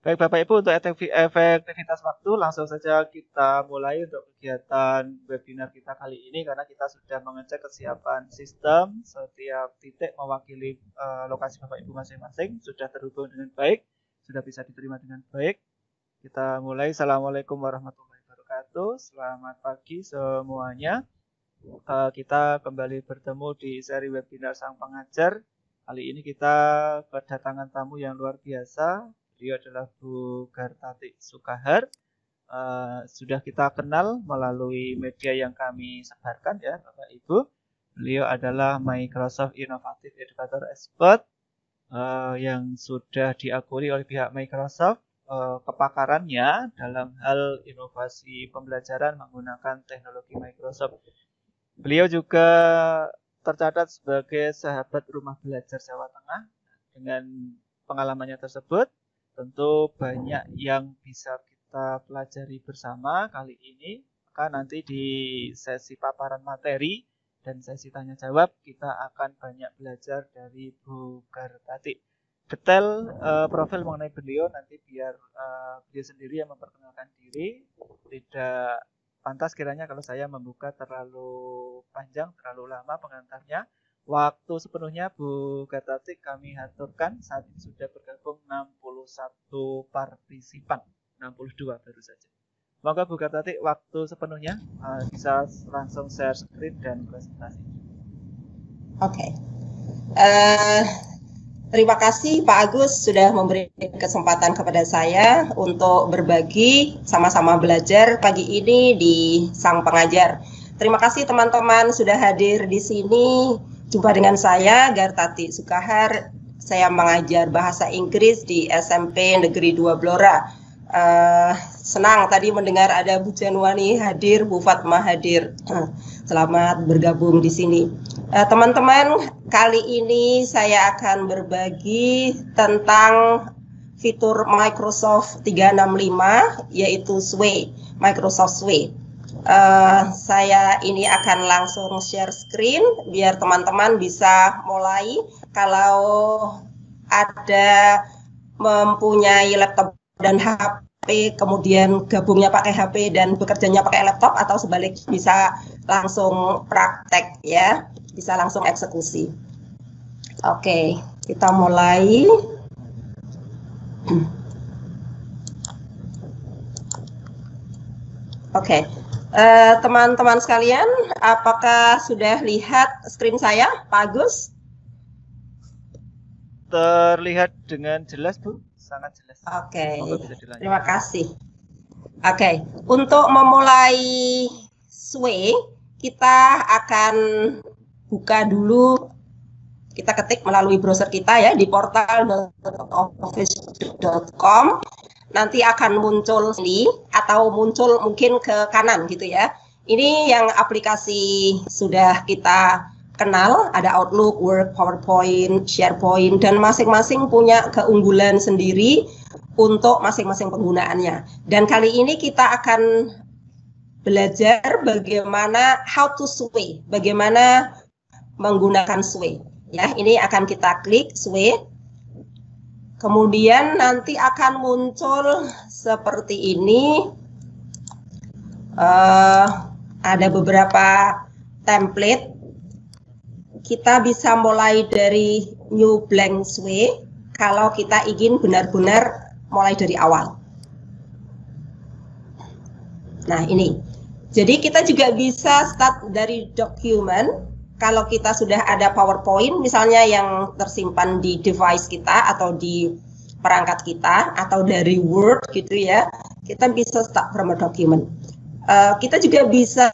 Baik Bapak Ibu, untuk efektivitas waktu langsung saja kita mulai untuk kegiatan webinar kita kali ini karena kita sudah mengecek kesiapan sistem, setiap titik mewakili lokasi Bapak Ibu masing-masing sudah terhubung dengan baik, sudah bisa diterima dengan baik. Kita mulai. Assalamualaikum warahmatullahi wabarakatuh. Selamat pagi semuanya. Kita kembali bertemu di seri webinar Sang Pengajar. Kali ini kita kedatangan tamu yang luar biasa. Beliau adalah Bu Gartati Sukahar. Sudah kita kenal melalui media yang kami sebarkan ya Bapak Ibu. Beliau adalah Microsoft Innovative Educator Expert yang sudah diakui oleh pihak Microsoft kepakarannya dalam hal inovasi pembelajaran menggunakan teknologi Microsoft. Beliau juga tercatat sebagai sahabat rumah belajar Jawa Tengah. Dengan pengalamannya tersebut, tentu banyak yang bisa kita pelajari bersama kali ini. Maka nanti di sesi paparan materi dan sesi tanya jawab kita akan banyak belajar dari Bu Gartati. Detail profil mengenai beliau nanti biar beliau sendiri yang memperkenalkan diri. Tidak pantas kiranya kalau saya membuka terlalu panjang, terlalu lama pengantarnya. Waktu sepenuhnya Bu Gartati kami aturkan, saat ini sudah bergabung 61 partisipan, 62 baru saja. Maka Bu Gartati waktu sepenuhnya bisa langsung share screen dan presentasi. Oke. Terima kasih Pak Agus sudah memberi kesempatan kepada saya untuk berbagi sama-sama belajar pagi ini di Sang Pengajar. Terima kasih teman-teman sudah hadir di sini. Jumpa dengan saya, Gartati Sukahar. Saya mengajar bahasa Inggris di SMP Negeri 2 Blora. Senang tadi mendengar ada Bu Janwani hadir, Bu Fatma hadir. Selamat bergabung di sini. Teman-teman, kali ini saya akan berbagi tentang fitur Microsoft 365, yaitu SWE, Microsoft SWE. Saya ini akan langsung share screen biar teman-teman bisa mulai. Kalau ada mempunyai laptop dan HP, kemudian gabungnya pakai HP dan bekerjanya pakai laptop, atau sebalik bisa langsung praktek ya, bisa langsung eksekusi. Oke, kita mulai. Oke. Teman-teman sekalian, apakah sudah lihat screen saya, Pak Agus? Terlihat dengan jelas, Bu. Sangat jelas. Oke, terima kasih. Oke, untuk memulai SWE, kita akan buka dulu, kita ketik melalui browser kita ya, di portal.office.com. Nanti akan muncul ini atau muncul mungkin ke kanan gitu ya. Ini yang aplikasi sudah kita kenal, ada Outlook, Word, PowerPoint, SharePoint, dan masing-masing punya keunggulan sendiri untuk masing-masing penggunaannya. Dan kali ini kita akan belajar bagaimana how to SWE, bagaimana menggunakan SWE. Ya, ini akan kita klik SWE. Kemudian nanti akan muncul seperti ini, ada beberapa template. Kita bisa mulai dari new blank SWE kalau kita ingin benar-benar mulai dari awal. Nah ini, jadi kita juga bisa start dari dokumen. Kalau kita sudah ada PowerPoint, misalnya yang tersimpan di device kita atau di perangkat kita, atau dari Word gitu ya, kita bisa start from a document. Kita juga bisa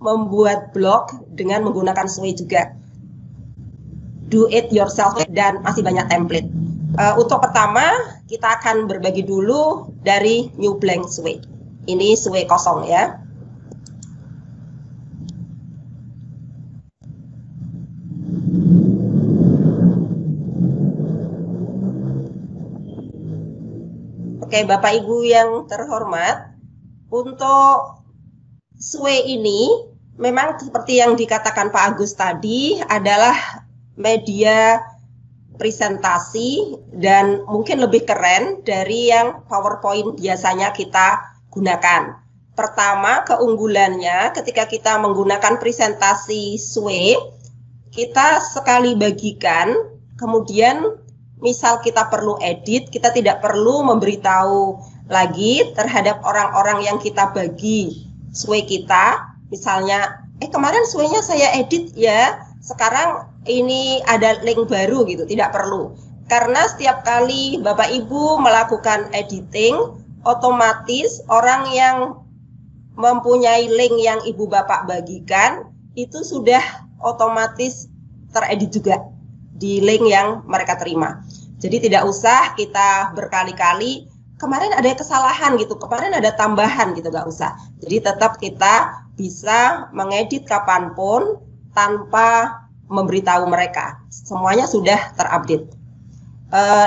membuat blog dengan menggunakan SWE juga. Do it yourself dan masih banyak template. Untuk pertama, kita akan berbagi dulu dari new blank SWE. Ini SWE kosong ya. Oke, Bapak Ibu yang terhormat, untuk SWE ini memang seperti yang dikatakan Pak Agus tadi adalah media presentasi dan mungkin lebih keren dari yang PowerPoint biasanya kita gunakan. Pertama, keunggulannya ketika kita menggunakan presentasi SWE, kita sekali bagikan, kemudian misal kita perlu edit, kita tidak perlu memberitahu lagi terhadap orang-orang yang kita bagi SWE kita, misalnya, kemarin SWE-nya saya edit ya, sekarang ini ada link baru gitu, tidak perlu. Karena setiap kali Bapak Ibu melakukan editing, otomatis orang yang mempunyai link yang Ibu Bapak bagikan, itu sudah otomatis teredit juga di link yang mereka terima. Jadi tidak usah kita berkali-kali, kemarin ada kesalahan gitu, kemarin ada tambahan gitu, nggak usah. Jadi tetap kita bisa mengedit kapanpun tanpa memberitahu mereka. Semuanya sudah terupdate.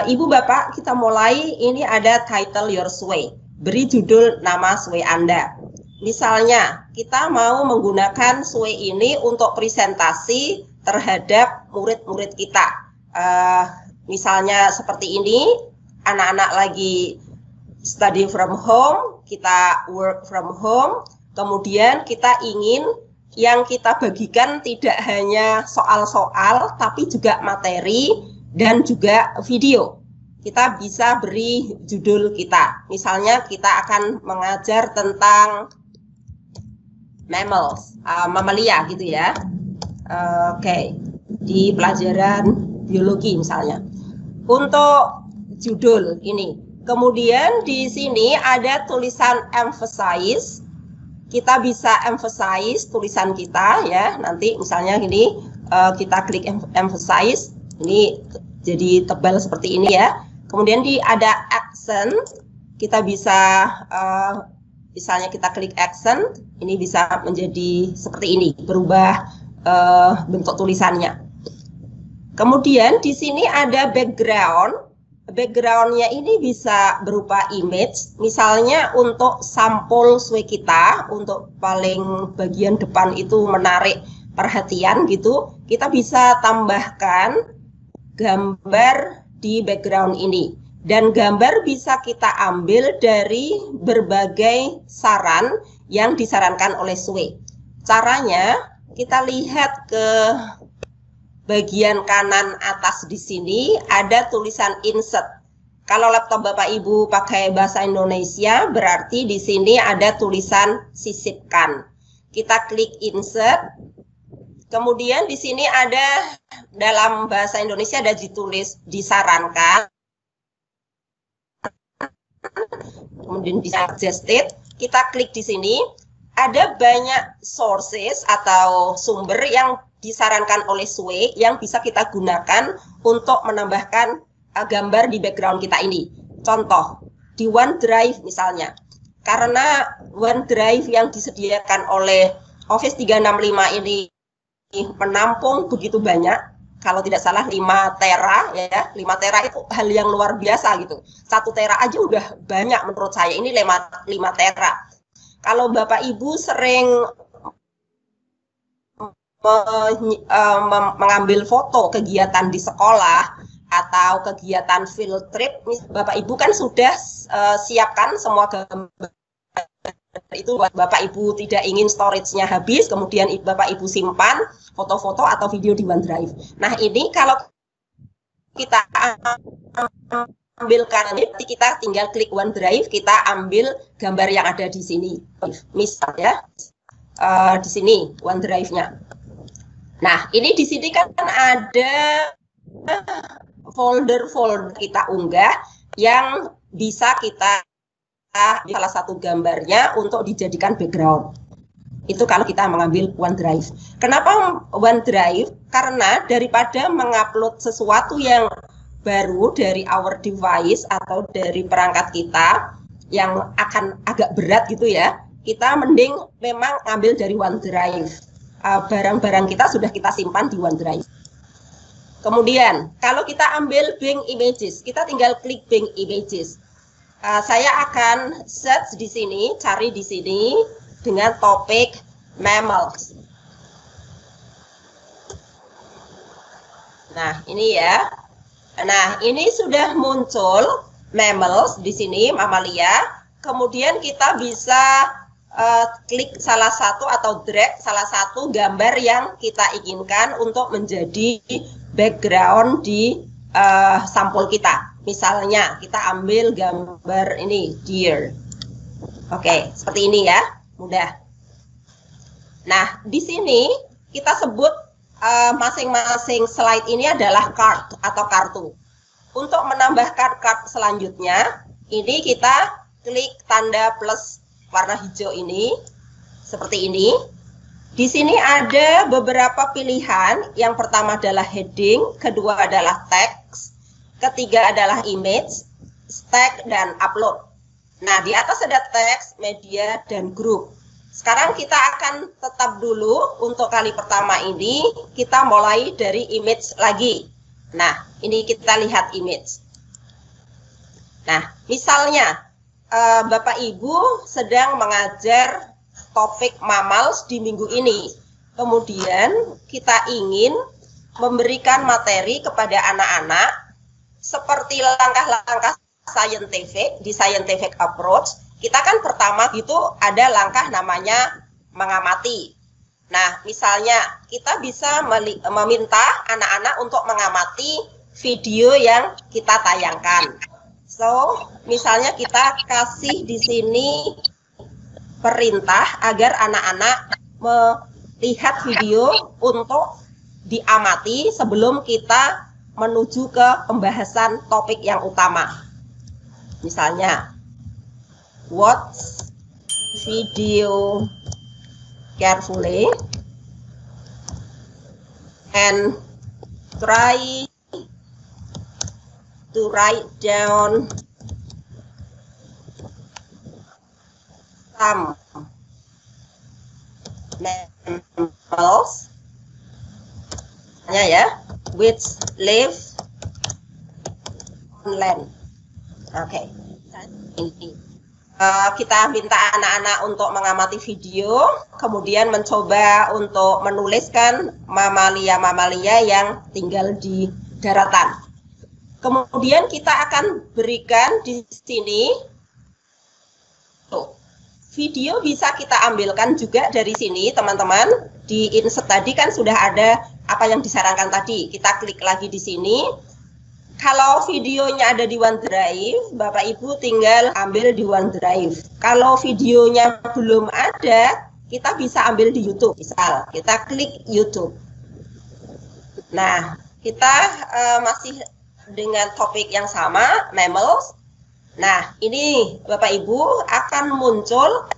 Ibu Bapak, kita mulai. Ini ada title your SWE. Beri judul nama SWE Anda. Misalnya, kita mau menggunakan SWE ini untuk presentasi terhadap murid-murid kita. Misalnya seperti ini, anak-anak lagi study from home, kita work from home, kemudian kita ingin yang kita bagikan tidak hanya soal-soal, tapi juga materi dan juga video. Kita bisa beri judul kita. Misalnya kita akan mengajar tentang mammals, mamalia gitu ya. Oke, di pelajaran biologi misalnya. Untuk judul ini. Kemudian di sini ada tulisan emphasize. Kita bisa emphasize tulisan kita ya, nanti misalnya gini, kita klik emphasize, ini jadi tebal seperti ini ya. Kemudian ada accent, kita bisa misalnya kita klik accent, ini bisa menjadi seperti ini, berubah bentuk tulisannya. Kemudian di sini ada background. Backgroundnya ini bisa berupa image, misalnya untuk sampul SWE kita, untuk paling bagian depan itu menarik perhatian gitu, kita bisa tambahkan gambar di background ini. Dan gambar bisa kita ambil dari berbagai saran yang disarankan oleh SWE. Caranya, kita lihat ke bagian kanan atas di sini ada tulisan insert. Kalau laptop Bapak Ibu pakai bahasa Indonesia, berarti di sini ada tulisan sisipkan. Kita klik insert. Kemudian di sini ada dalam bahasa Indonesia ada ditulis disarankan. Kemudian di suggested, kita klik di sini. Ada banyak sources atau sumber yang disarankan oleh SWE yang bisa kita gunakan untuk menambahkan gambar di background kita ini. Contoh, di OneDrive misalnya. Karena OneDrive yang disediakan oleh Office 365 ini menampung begitu banyak, kalau tidak salah 5 tera ya. 5 tera itu hal yang luar biasa gitu. 1 tera aja udah banyak menurut saya, ini 5 tera. Kalau Bapak Ibu sering mengambil foto kegiatan di sekolah atau kegiatan field trip, Bapak Ibu kan sudah siapkan semua gambar itu. Bapak Ibu tidak ingin storage-nya habis, kemudian Bapak Ibu simpan foto-foto atau video di OneDrive. Nah ini kalau kita ambilkan, kita tinggal klik OneDrive, kita ambil gambar yang ada di sini. Misalnya di sini OneDrive-nya. Nah, ini di sini kan ada folder-folder kita unggah yang bisa kita salah satu gambarnya untuk dijadikan background. Itu kalau kita mengambil OneDrive. Kenapa OneDrive? Karena daripada mengupload sesuatu yang baru dari our device atau dari perangkat kita yang akan agak berat gitu ya, kita mending memang ambil dari OneDrive. Barang-barang kita sudah kita simpan di OneDrive. Kemudian, kalau kita ambil Bing Images, kita tinggal klik Bing Images. Saya akan search di sini, cari di sini dengan topik mammals. Nah, ini ya. Nah, ini sudah muncul mammals di sini, mamalia. Kemudian kita bisa klik salah satu atau drag salah satu gambar yang kita inginkan untuk menjadi background di sampul kita. Misalnya kita ambil gambar ini deer. Oke, seperti ini ya, mudah. Nah, di sini kita sebut masing-masing slide ini adalah card atau kartu. Untuk menambahkan card selanjutnya, ini kita klik tanda plus warna hijau ini, seperti ini. Di sini ada beberapa pilihan. Yang pertama adalah heading, kedua adalah text, ketiga adalah image, tag, dan upload. Nah, di atas ada teks, media, dan grup. Sekarang kita akan tetap dulu untuk kali pertama ini, kita mulai dari image lagi. Nah, ini kita lihat image. Nah, misalnya, Bapak Ibu sedang mengajar topik mammals di minggu ini. Kemudian kita ingin memberikan materi kepada anak-anak seperti langkah-langkah scientific, di scientific approach. Kita kan pertama gitu ada langkah namanya mengamati. Nah, misalnya kita bisa meminta anak-anak untuk mengamati video yang kita tayangkan. So, misalnya kita kasih di sini perintah agar anak-anak melihat video untuk diamati sebelum kita menuju ke pembahasan topik yang utama. Misalnya, watch video carefully and try to write down some mammals ya, which live on land. Oke. Kita minta anak-anak untuk mengamati video, kemudian mencoba untuk menuliskan mamalia-mamalia yang tinggal di daratan. Kemudian kita akan berikan di sini video, bisa kita ambilkan juga dari sini, teman-teman. Di insert tadi kan sudah ada apa yang disarankan tadi. Kita klik lagi di sini. Kalau videonya ada di OneDrive, Bapak Ibu tinggal ambil di OneDrive. Kalau videonya belum ada, kita bisa ambil di YouTube. Misal, kita klik YouTube. Nah, kita masih dengan topik yang sama, mammals. Nah, ini Bapak Ibu akan muncul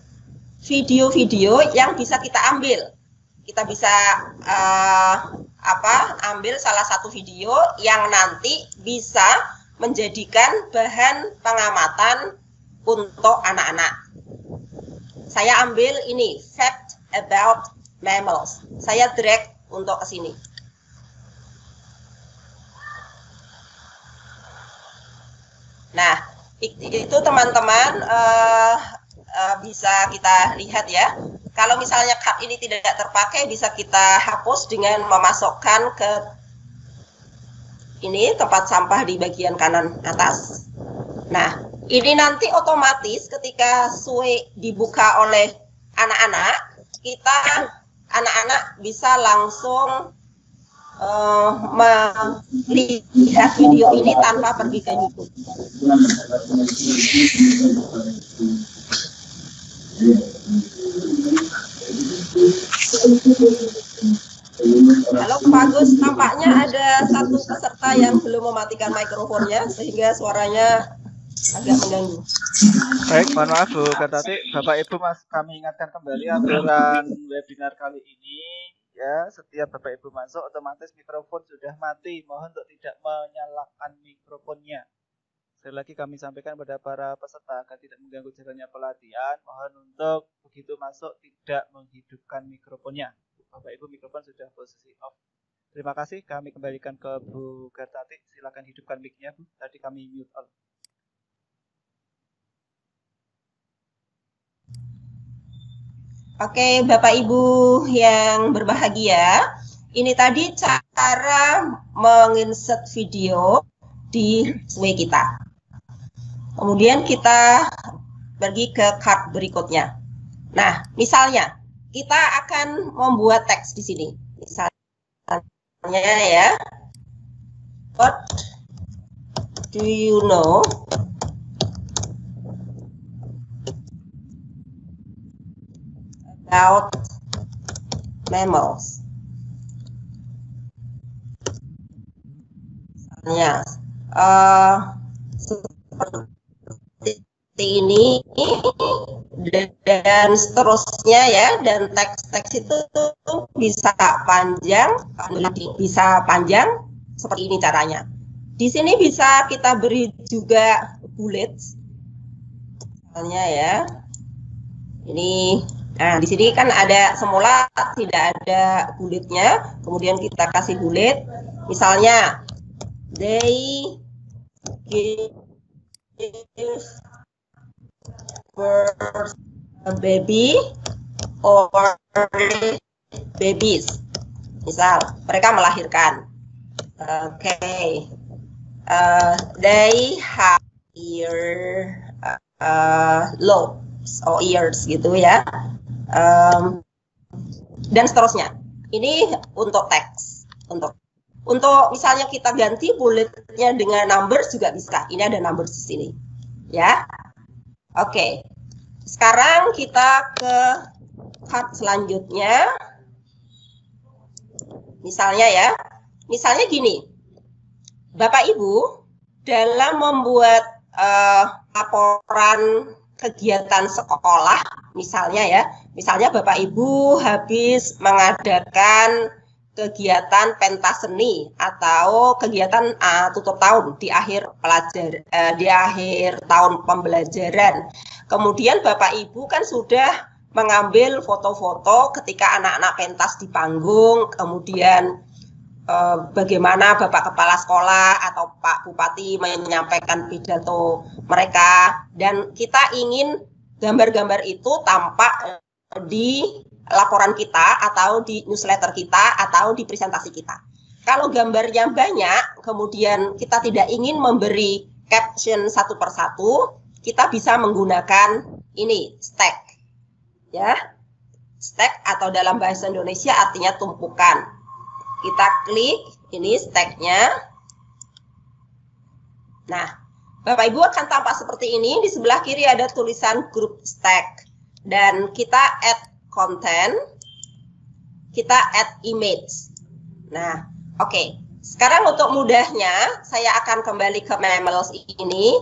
video-video yang bisa kita ambil. Kita bisa ambil salah satu video yang nanti bisa menjadikan bahan pengamatan untuk anak-anak. Saya ambil ini, fact about mammals. Saya drag untuk ke sini. Nah, itu teman-teman bisa kita lihat ya. Kalau misalnya card ini tidak terpakai, bisa kita hapus dengan memasukkan ke ini tempat sampah di bagian kanan atas. Nah, ini nanti otomatis ketika SUE dibuka oleh anak-anak, anak-anak bisa langsung melihat video ini tanpa pergi ke YouTube. Halo Pak Agus, tampaknya ada satu peserta yang belum mematikan mikrofonnya sehingga suaranya agak mengganggu. Baik, mohon maaf Bu Kertati, Bapak Ibu kami ingatkan kembali aturan webinar kali ini. Ya, setiap Bapak Ibu masuk otomatis mikrofon sudah mati. Mohon untuk tidak menyalakan mikrofonnya. Sekali lagi kami sampaikan kepada para peserta agar tidak mengganggu jalannya pelatihan. Mohon untuk begitu masuk tidak menghidupkan mikrofonnya. Bapak Ibu mikrofon sudah posisi off. Terima kasih. Kami kembalikan ke Bu Kertati. Silakan hidupkan mic-nya Bu. Tadi kami mute all. Oke, Bapak Ibu yang berbahagia, ini tadi cara menginsert video di sway kita. Kemudian kita pergi ke card berikutnya. Nah, misalnya kita akan membuat teks di sini. Misalnya ya, what do you know about mammals? Misalnya, seperti ini dan seterusnya ya, dan teks-teks itu bisa panjang seperti ini caranya. Di sini bisa kita beri juga bullets, misalnya ya. Ini, nah di sini kan ada semula tidak ada bulletnya, kemudian kita kasih bullet, misalnya they give birth a baby or babies. Misal mereka melahirkan. Okay. They have lobes or ears gitu ya. Dan seterusnya. Ini untuk teks. Untuk misalnya kita ganti bulletnya dengan numbers juga bisa. Ini ada numbers di sini. Ya. Oke. Sekarang kita ke part selanjutnya. Misalnya gini. Bapak Ibu dalam membuat laporan kegiatan sekolah, misalnya Bapak Ibu habis mengadakan kegiatan pentas seni atau kegiatan tutup tahun di akhir tahun pembelajaran. Kemudian Bapak Ibu kan sudah mengambil foto-foto ketika anak-anak pentas di panggung, kemudian bagaimana Bapak Kepala Sekolah atau Pak Bupati menyampaikan pidato mereka, dan kita ingin gambar-gambar itu tampak di laporan kita atau di newsletter kita atau di presentasi kita. Kalau gambarnya banyak, kemudian kita tidak ingin memberi caption satu persatu, kita bisa menggunakan ini, stack. Ya. Stack atau dalam bahasa Indonesia artinya tumpukan. Kita klik ini stack-nya. Nah, Bapak Ibu akan tampak seperti ini. Di sebelah kiri ada tulisan group stack. Dan kita add content, kita add image. Nah, oke. Sekarang untuk mudahnya, saya akan kembali ke mammals ini.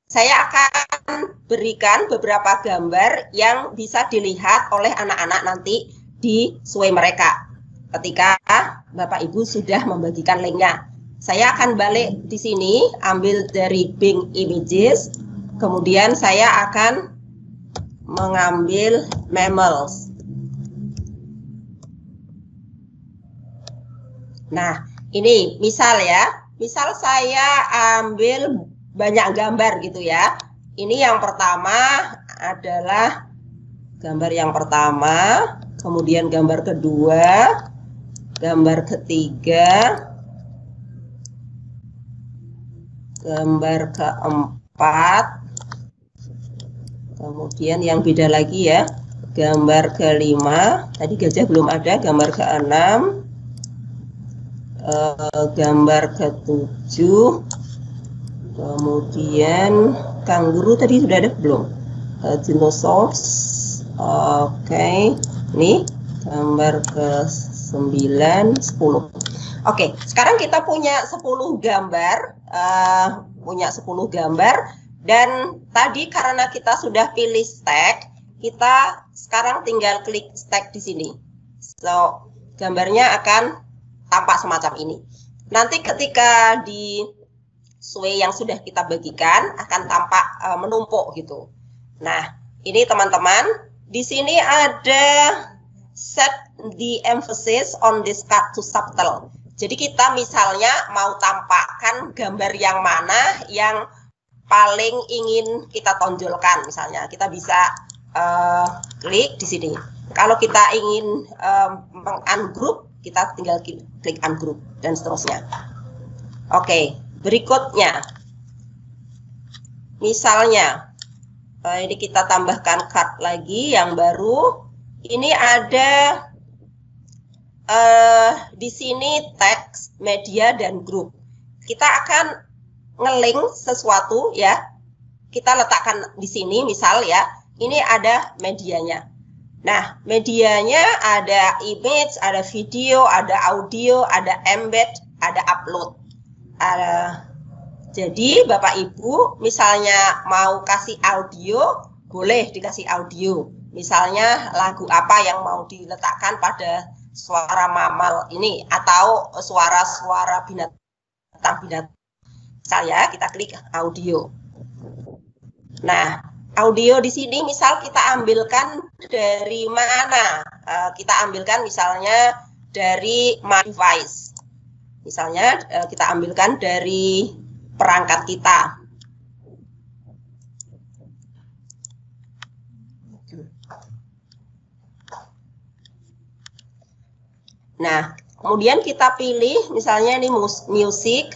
Saya akan berikan beberapa gambar yang bisa dilihat oleh anak-anak nanti di sway mereka. Ketika Bapak Ibu sudah membagikan linknya, saya akan balik di sini, ambil dari Bing Images, kemudian saya akan mengambil mammals. Nah, ini misal saya ambil banyak gambar gitu ya. Ini yang pertama adalah gambar yang pertama, kemudian gambar kedua, gambar ketiga, gambar keempat, kemudian yang beda lagi ya, gambar kelima, tadi gajah belum ada, gambar keenam, gambar ketujuh, kemudian kanguru tadi sudah ada belum? Dinosaurus, oke, ini gambar ke-9, 10. Oke, sekarang kita punya 10 gambar, dan tadi karena kita sudah pilih stack, kita sekarang tinggal klik stack di sini. So, gambarnya akan tampak semacam ini. Nanti ketika di sway yang sudah kita bagikan akan tampak menumpuk gitu. Nah, ini teman-teman, di sini ada set the emphasis on this card to subtle. Jadi kita misalnya mau tampakkan gambar yang mana yang paling ingin kita tonjolkan, misalnya kita bisa klik di sini. Kalau kita ingin meng-ungroup, kita tinggal klik ungroup dan seterusnya. Oke, Berikutnya, misalnya, ini kita tambahkan card lagi yang baru. Ini ada di sini teks, media, dan grup. Kita akan nge-link sesuatu ya. Kita letakkan di sini, misal ya, ini ada medianya. Nah, medianya ada image, ada video, ada audio, ada embed, ada upload. Jadi Bapak Ibu misalnya mau kasih audio, boleh dikasih audio. Misalnya lagu apa yang mau diletakkan pada suara mamal ini atau suara-suara binatang-binatang. Saya kita klik audio. Nah, audio di sini misal kita ambilkan dari mana? Kita ambilkan misalnya dari my device. Misalnya kita ambilkan dari perangkat kita. Nah, kemudian kita pilih misalnya ini musik.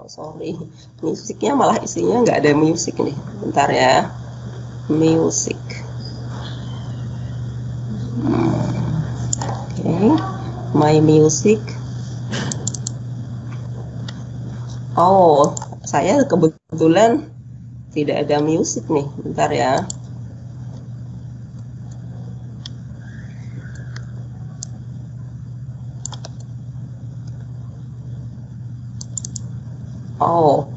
Sorry, musiknya malah isinya nggak ada musik nih. Bentar ya, musik. Oke, my music. Oh, saya kebetulan tidak ada musik nih. Bentar ya. Oh,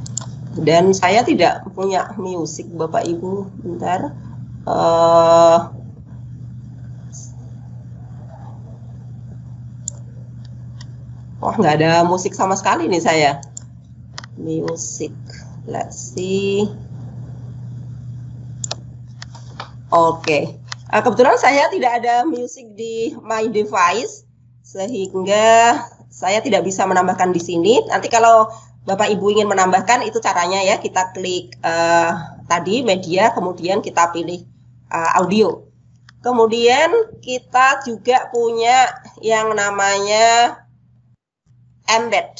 dan saya tidak punya musik Bapak Ibu. Bentar. Wah, nggak ada musik sama sekali nih saya. Music, let's see. Oke, kebetulan saya tidak ada musik di my device, sehingga saya tidak bisa menambahkan di sini. Nanti kalau Bapak Ibu ingin menambahkan, itu caranya ya, kita klik tadi media, kemudian kita pilih audio. Kemudian kita juga punya yang namanya embed.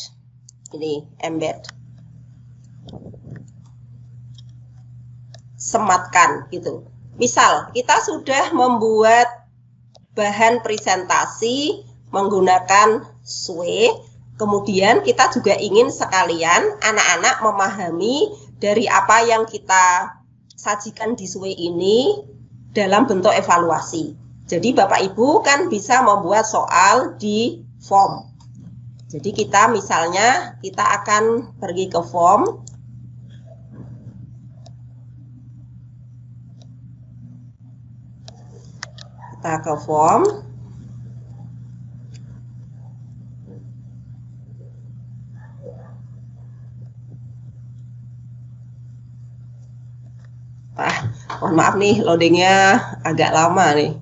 Ini embed. Sematkan gitu. Misal kita sudah membuat bahan presentasi menggunakan Sway. Kemudian kita juga ingin sekalian anak-anak memahami dari apa yang kita sajikan di Sway ini dalam bentuk evaluasi. Jadi Bapak Ibu kan bisa membuat soal di form. Jadi kita misalnya kita akan pergi ke form. Kita ke form. Mohon maaf nih, loadingnya agak lama nih.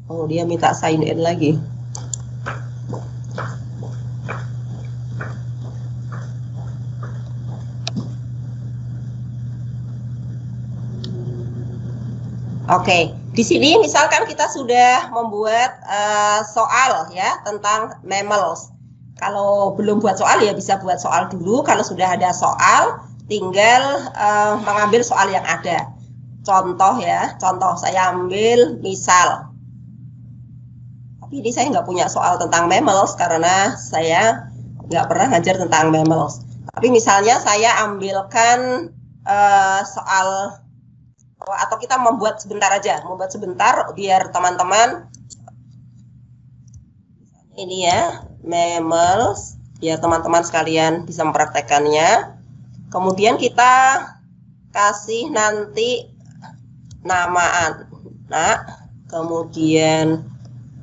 Oh, dia minta sign in lagi. Oke, di sini misalkan kita sudah membuat soal ya tentang mammals. Kalau belum buat soal ya bisa buat soal dulu. Kalau sudah ada soal, tinggal mengambil soal yang ada. Contoh ya, contoh saya ambil misal. Tapi ini saya nggak punya soal tentang mammals karena saya nggak pernah ngajar tentang mammals. Tapi misalnya saya ambilkan soal, atau kita membuat sebentar aja, membuat sebentar biar teman-teman ini ya, mammals, ya teman-teman sekalian bisa mempraktekannya. Kemudian kita kasih nanti nama anak, kemudian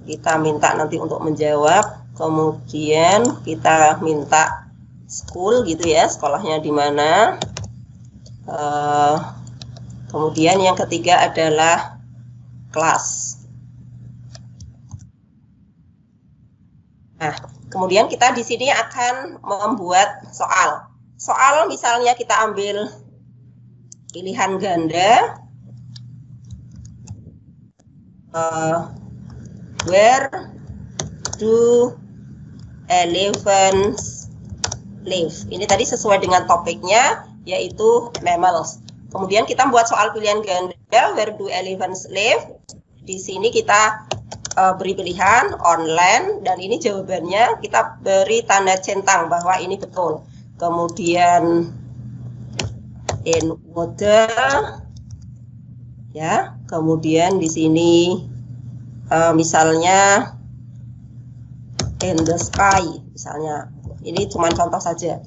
kita minta nanti untuk menjawab, kemudian kita minta school gitu ya, sekolahnya di mana. Kemudian yang ketiga adalah kelas. Nah, kemudian kita di sini akan membuat soal. Soal misalnya kita ambil pilihan ganda. Where do elephants live? Ini tadi sesuai dengan topiknya, yaitu mammals. Kemudian kita buat soal pilihan ganda, where do elephants live? Di sini kita beri pilihan online, dan ini jawabannya kita beri tanda centang bahwa ini betul. Kemudian in water, ya. Kemudian di sini misalnya in the sky, misalnya. Ini cuma contoh saja.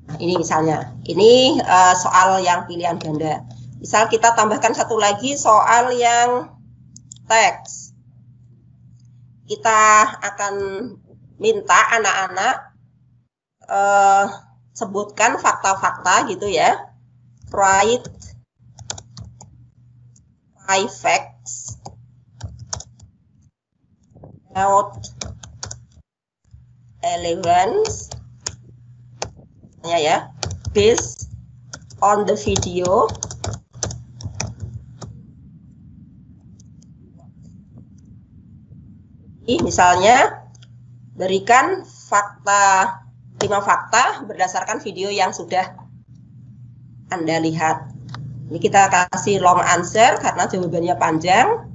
Nah, ini misalnya, ini soal yang pilihan ganda. Misal kita tambahkan satu lagi soal yang teks. Kita akan minta anak-anak sebutkan fakta-fakta gitu ya. Write 5 facts about elephants ya, based on the video. Misalnya berikan fakta 5 fakta berdasarkan video yang sudah Anda lihat. Ini kita kasih long answer karena jawabannya panjang.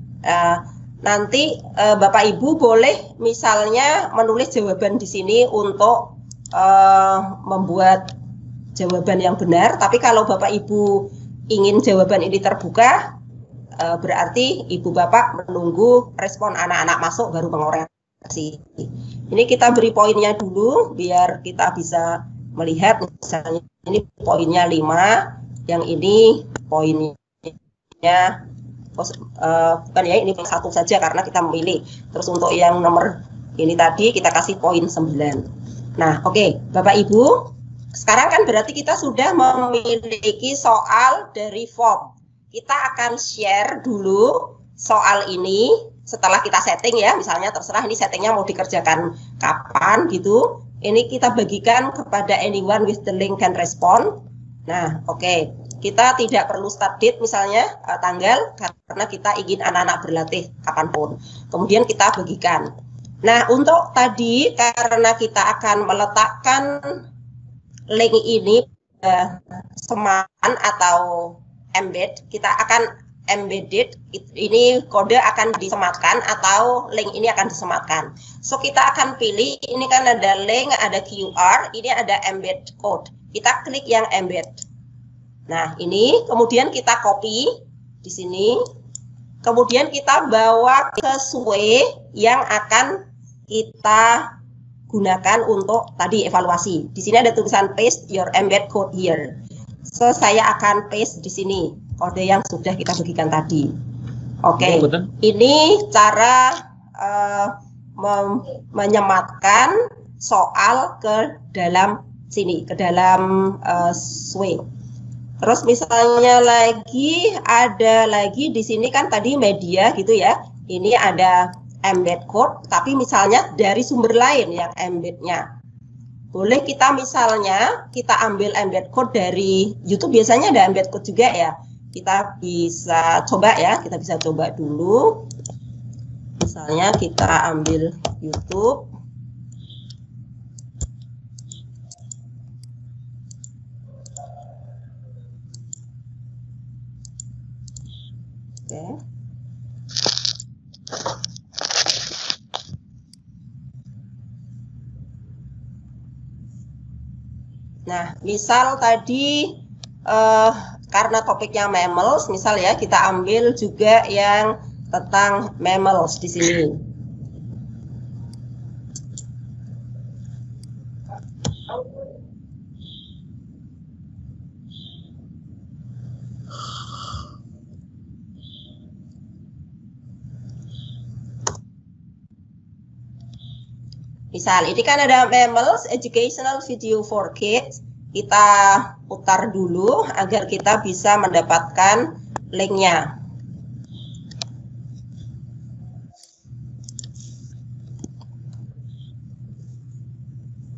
Nanti Bapak Ibu boleh misalnya menulis jawaban di sini untuk membuat jawaban yang benar. Tapi kalau Bapak Ibu ingin jawaban ini terbuka, berarti Ibu Bapak menunggu respon anak-anak masuk baru mengoreksi. Ini kita beri poinnya dulu biar kita bisa melihat. Misalnya ini poinnya 5, yang ini poinnya bukan ya, ini satu saja karena kita memilih. Terus untuk yang nomor ini tadi kita kasih poin 9. Nah, oke, Bapak Ibu, sekarang kan berarti kita sudah memiliki soal dari form. Kita akan share dulu soal ini setelah kita setting ya, misalnya terserah ini settingnya mau dikerjakan kapan gitu. Ini kita bagikan kepada anyone with the link can respond. Nah, oke. Kita tidak perlu start date misalnya tanggal karena kita ingin anak-anak berlatih kapanpun. Kemudian kita bagikan. Nah, untuk tadi karena kita akan meletakkan link ini semaan atau embed, kita akan embedded, ini kode akan disematkan atau link ini akan disematkan. So kita akan pilih, ini kan ada link, ada QR, ini ada embed code. Kita klik yang embed. Nah, ini kemudian kita copy di sini. Kemudian kita bawa ke Sway yang akan kita gunakan untuk tadi evaluasi. Di sini ada tulisan paste your embed code here. So saya akan paste di sini kode yang sudah kita bagikan tadi. Oke. Ini cara menyematkan soal ke dalam sini, ke dalam Sway. Terus misalnya lagi ada lagi di sini kan tadi media gitu ya. Ini ada embed code, tapi misalnya dari sumber lain yang embednya. Boleh kita misalnya kita ambil embed code dari YouTube, biasanya ada embed code juga ya. Kita bisa coba ya, kita bisa coba dulu. Misalnya kita ambil YouTube. Oke. Nah, misal tadi karena topiknya mammals, misal ya kita ambil juga yang tentang mammals di sini. Misal, ini kan ada mammals educational video for kids. Kita putar dulu agar kita bisa mendapatkan linknya.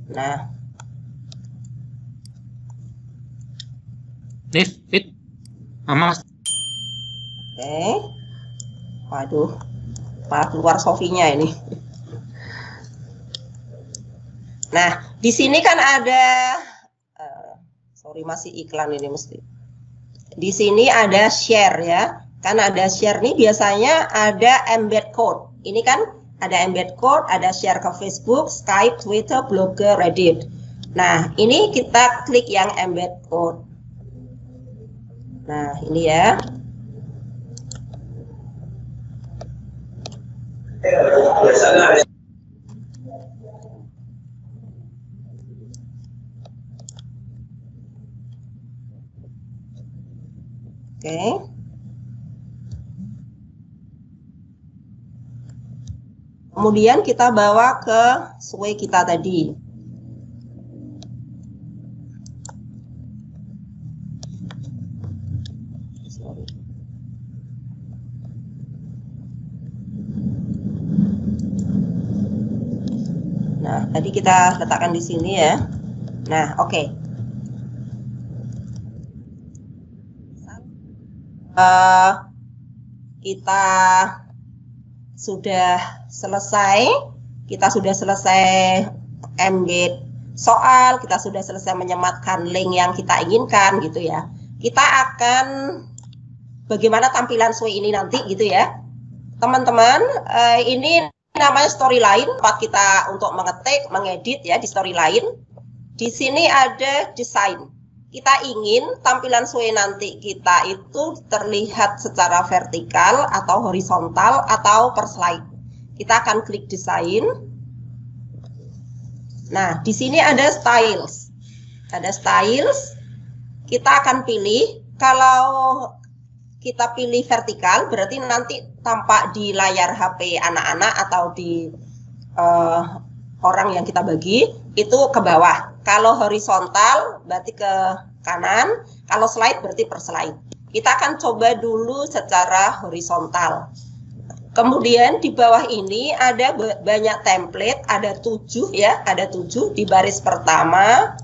Nah. Mama. Oke. Waduh, malah keluar Sofinya ini. Nah, di sini kan ada, sorry masih iklan ini mesti. Di sini ada share ya, kan ada share nih biasanya ada embed code. Ini kan ada embed code, ada share ke Facebook, Skype, Twitter, Blogger, Reddit. Nah, ini kita klik yang embed code. Nah, ini ya. Oke. Kemudian kita bawa ke Sway kita tadi. Nah, tadi kita letakkan di sini ya. Nah, oke. Kita sudah selesai. Kita sudah selesai embed soal, kita sudah selesai menyematkan link yang kita inginkan gitu ya. Kita akan bagaimana tampilan Sway ini nanti gitu ya. Teman-teman, ini namanya storyline, tempat kita untuk mengetik, mengedit ya di storyline. Di sini ada desain. Kita ingin tampilan Sway nanti kita itu terlihat secara vertikal atau horizontal atau per slide. Kita akan klik desain. Nah, di sini ada styles. Ada styles. Kita akan pilih, kalau kita pilih vertikal berarti nanti tampak di layar HP anak-anak atau di orang yang kita bagi itu ke bawah. Kalau horizontal berarti ke kanan, kalau slide berarti per slide. Kita akan coba dulu secara horizontal. Kemudian di bawah ini ada banyak template, ada 7 ya, ada 7 di baris pertama,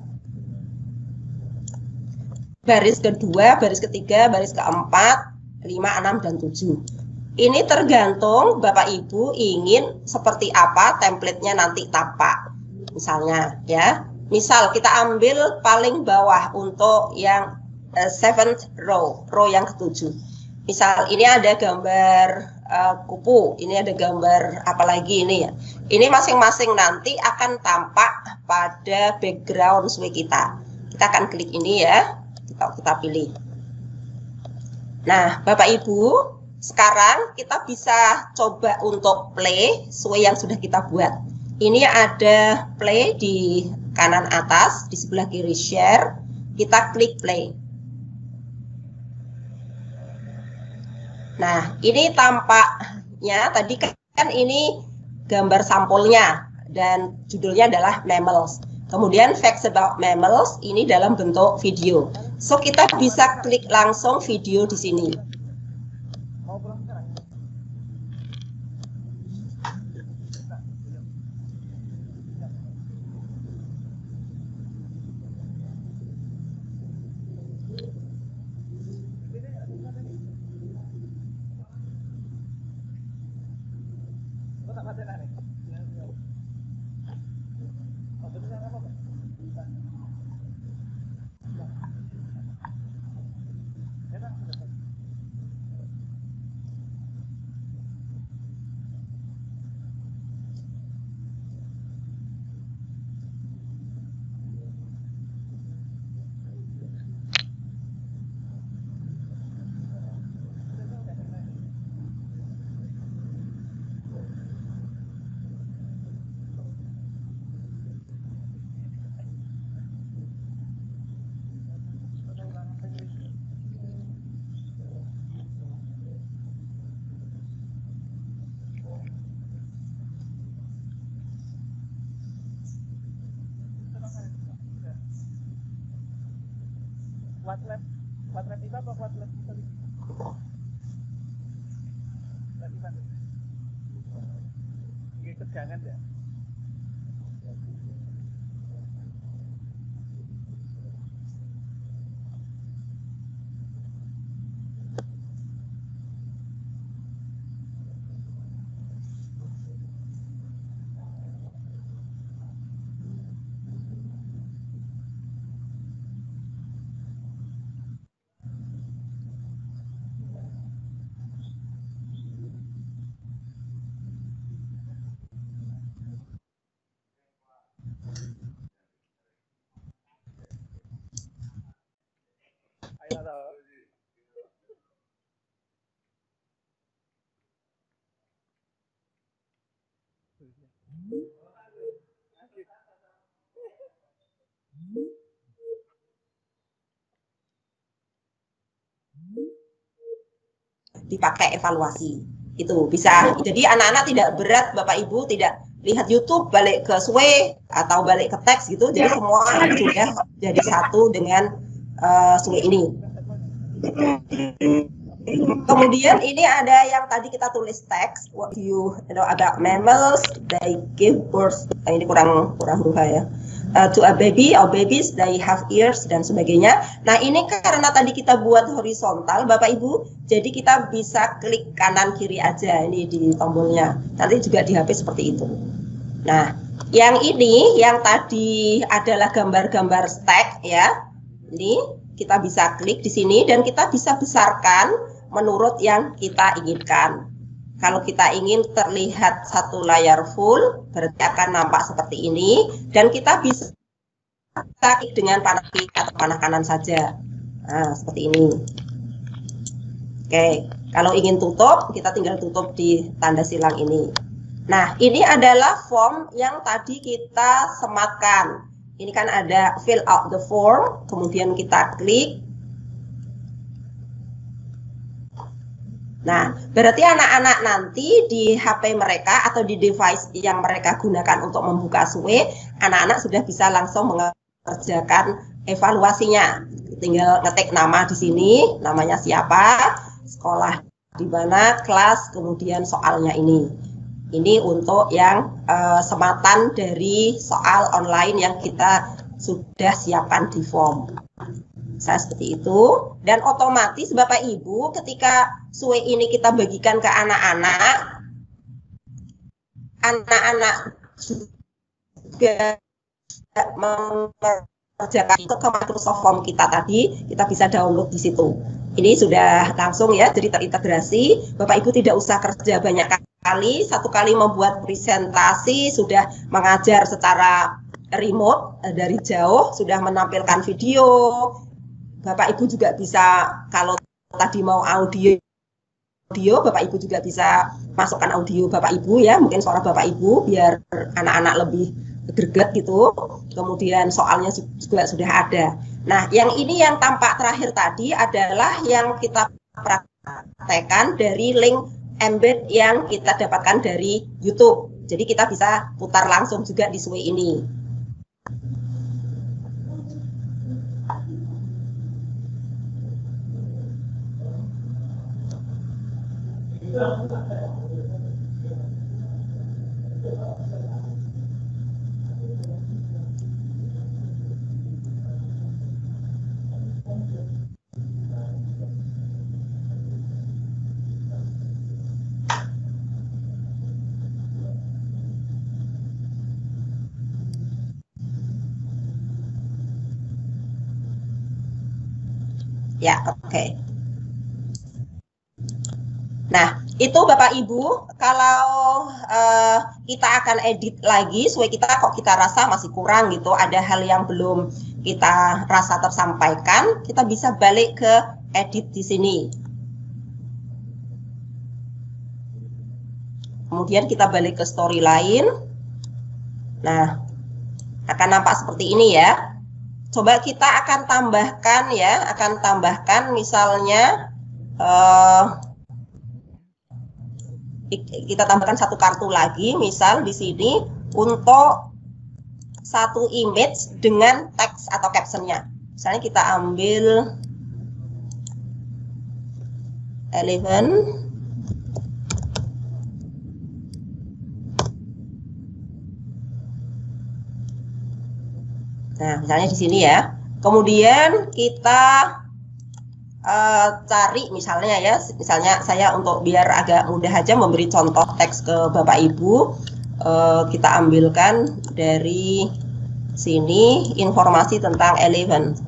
baris kedua, baris ketiga, baris keempat, 5, 6, dan 7. Ini tergantung Bapak Ibu ingin seperti apa template-nya nanti tampak. Misalnya ya, misal kita ambil paling bawah untuk yang 7th row yang ke-7. Misal ini ada gambar kupu, ini ada gambar apalagi ini ya. Ini masing-masing nanti akan tampak pada background Sway kita. Kita akan klik ini ya, kita pilih. Nah, Bapak Ibu, sekarang kita bisa coba untuk play Sway yang sudah kita buat. Ini ada play di kanan atas, di sebelah kiri share. Kita klik play. Nah, ini tampaknya tadi kan ini gambar sampulnya dan judulnya adalah mammals. Kemudian facts about mammals ini dalam bentuk video. So kita bisa klik langsung video di sini. Kuadrat itu apa kuadrat itu? Tegangan ya. dipakai evaluasi. Itu bisa. Jadi anak-anak tidak berat, Bapak Ibu tidak lihat YouTube balik ke SWE atau balik ke teks gitu. Jadi semua sudah jadi satu dengan SWE ini. Kemudian ini ada yang tadi kita tulis teks, what you know about mammals, they give birth. Ini kurang berupa ya. To a baby or babies, they have ears dan sebagainya. Nah ini karena tadi kita buat horizontal, Bapak Ibu, jadi kita bisa klik kanan kiri aja ini di tombolnya. Nanti juga di HP seperti itu. Nah yang ini, yang tadi adalah gambar-gambar stack ya. Ini kita bisa klik di sini dan kita bisa besarkan menurut yang kita inginkan. Kalau kita ingin terlihat satu layar full, berarti akan nampak seperti ini. Dan kita bisa klik dengan panah kiri atau panah kanan saja. Nah, seperti ini. Oke, kalau ingin tutup, kita tinggal tutup di tanda silang ini. Nah, ini adalah form yang tadi kita sematkan. Ini kan ada fill out the form, kemudian kita klik. Nah, berarti anak-anak nanti di HP mereka atau di device yang mereka gunakan untuk membuka SWE, anak-anak sudah bisa langsung mengerjakan evaluasinya. Tinggal ngetik nama di sini, namanya siapa, sekolah di mana, kelas, kemudian soalnya ini. Ini untuk yang sematan dari soal online yang kita sudah siapkan di form. Saya seperti itu, dan otomatis Bapak Ibu ketika SWE ini kita bagikan ke anak-anak juga mengerjakan itu ke Microsoft Form kita tadi, kita bisa download di situ. Ini sudah langsung ya, jadi terintegrasi. Bapak Ibu tidak usah kerja banyak kali, satu kali membuat presentasi, sudah mengajar secara remote dari jauh, sudah menampilkan video. Bapak Ibu juga bisa, kalau tadi mau audio, Bapak Ibu juga bisa masukkan audio Bapak Ibu ya, mungkin suara Bapak Ibu biar anak-anak lebih greget gitu. Kemudian soalnya juga sudah ada. Nah, yang ini yang tampak terakhir tadi adalah yang kita praktekkan dari link embed yang kita dapatkan dari YouTube. Jadi kita bisa putar langsung juga di SWE ini. Ya, oke. Nah, itu Bapak Ibu, kalau kita akan edit lagi, SWE kita kok kita rasa masih kurang gitu, ada hal yang belum kita rasa tersampaikan, kita bisa balik ke edit di sini. Kemudian kita balik ke story lain. Nah, akan nampak seperti ini ya. Coba kita akan tambahkan ya, misalnya kita tambahkan satu kartu lagi, misal di sini untuk satu image dengan teks atau captionnya. Misalnya kita ambil 11. Nah, misalnya di sini ya. Kemudian kita cari misalnya ya, misalnya saya untuk biar agak mudah aja memberi contoh teks ke Bapak Ibu, kita ambilkan dari sini informasi tentang 11.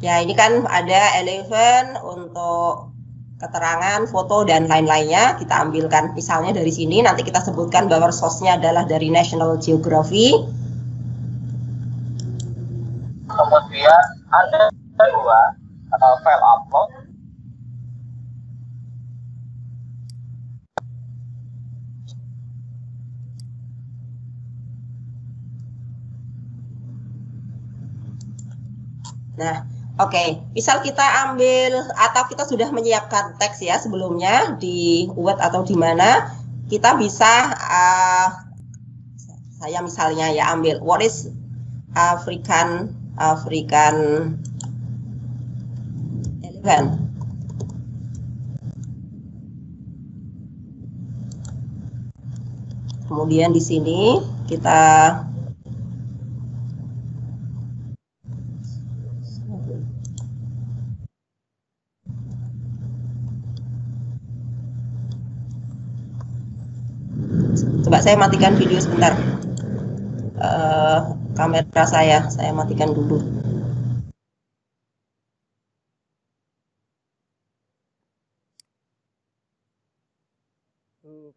Ya, ini kan ada 11 untuk keterangan, foto, dan lain-lainnya. Kita ambilkan misalnya dari sini, nanti kita sebutkan bahwa source-nya adalah dari National Geography. Ada dua file upload. Nah, oke. Misal kita ambil atau kita sudah menyiapkan teks ya sebelumnya di Word atau di mana, kita bisa saya misalnya ya ambil what is African elephant. Kemudian di sini kita coba saya matikan video sebentar. Kamera saya matikan dulu.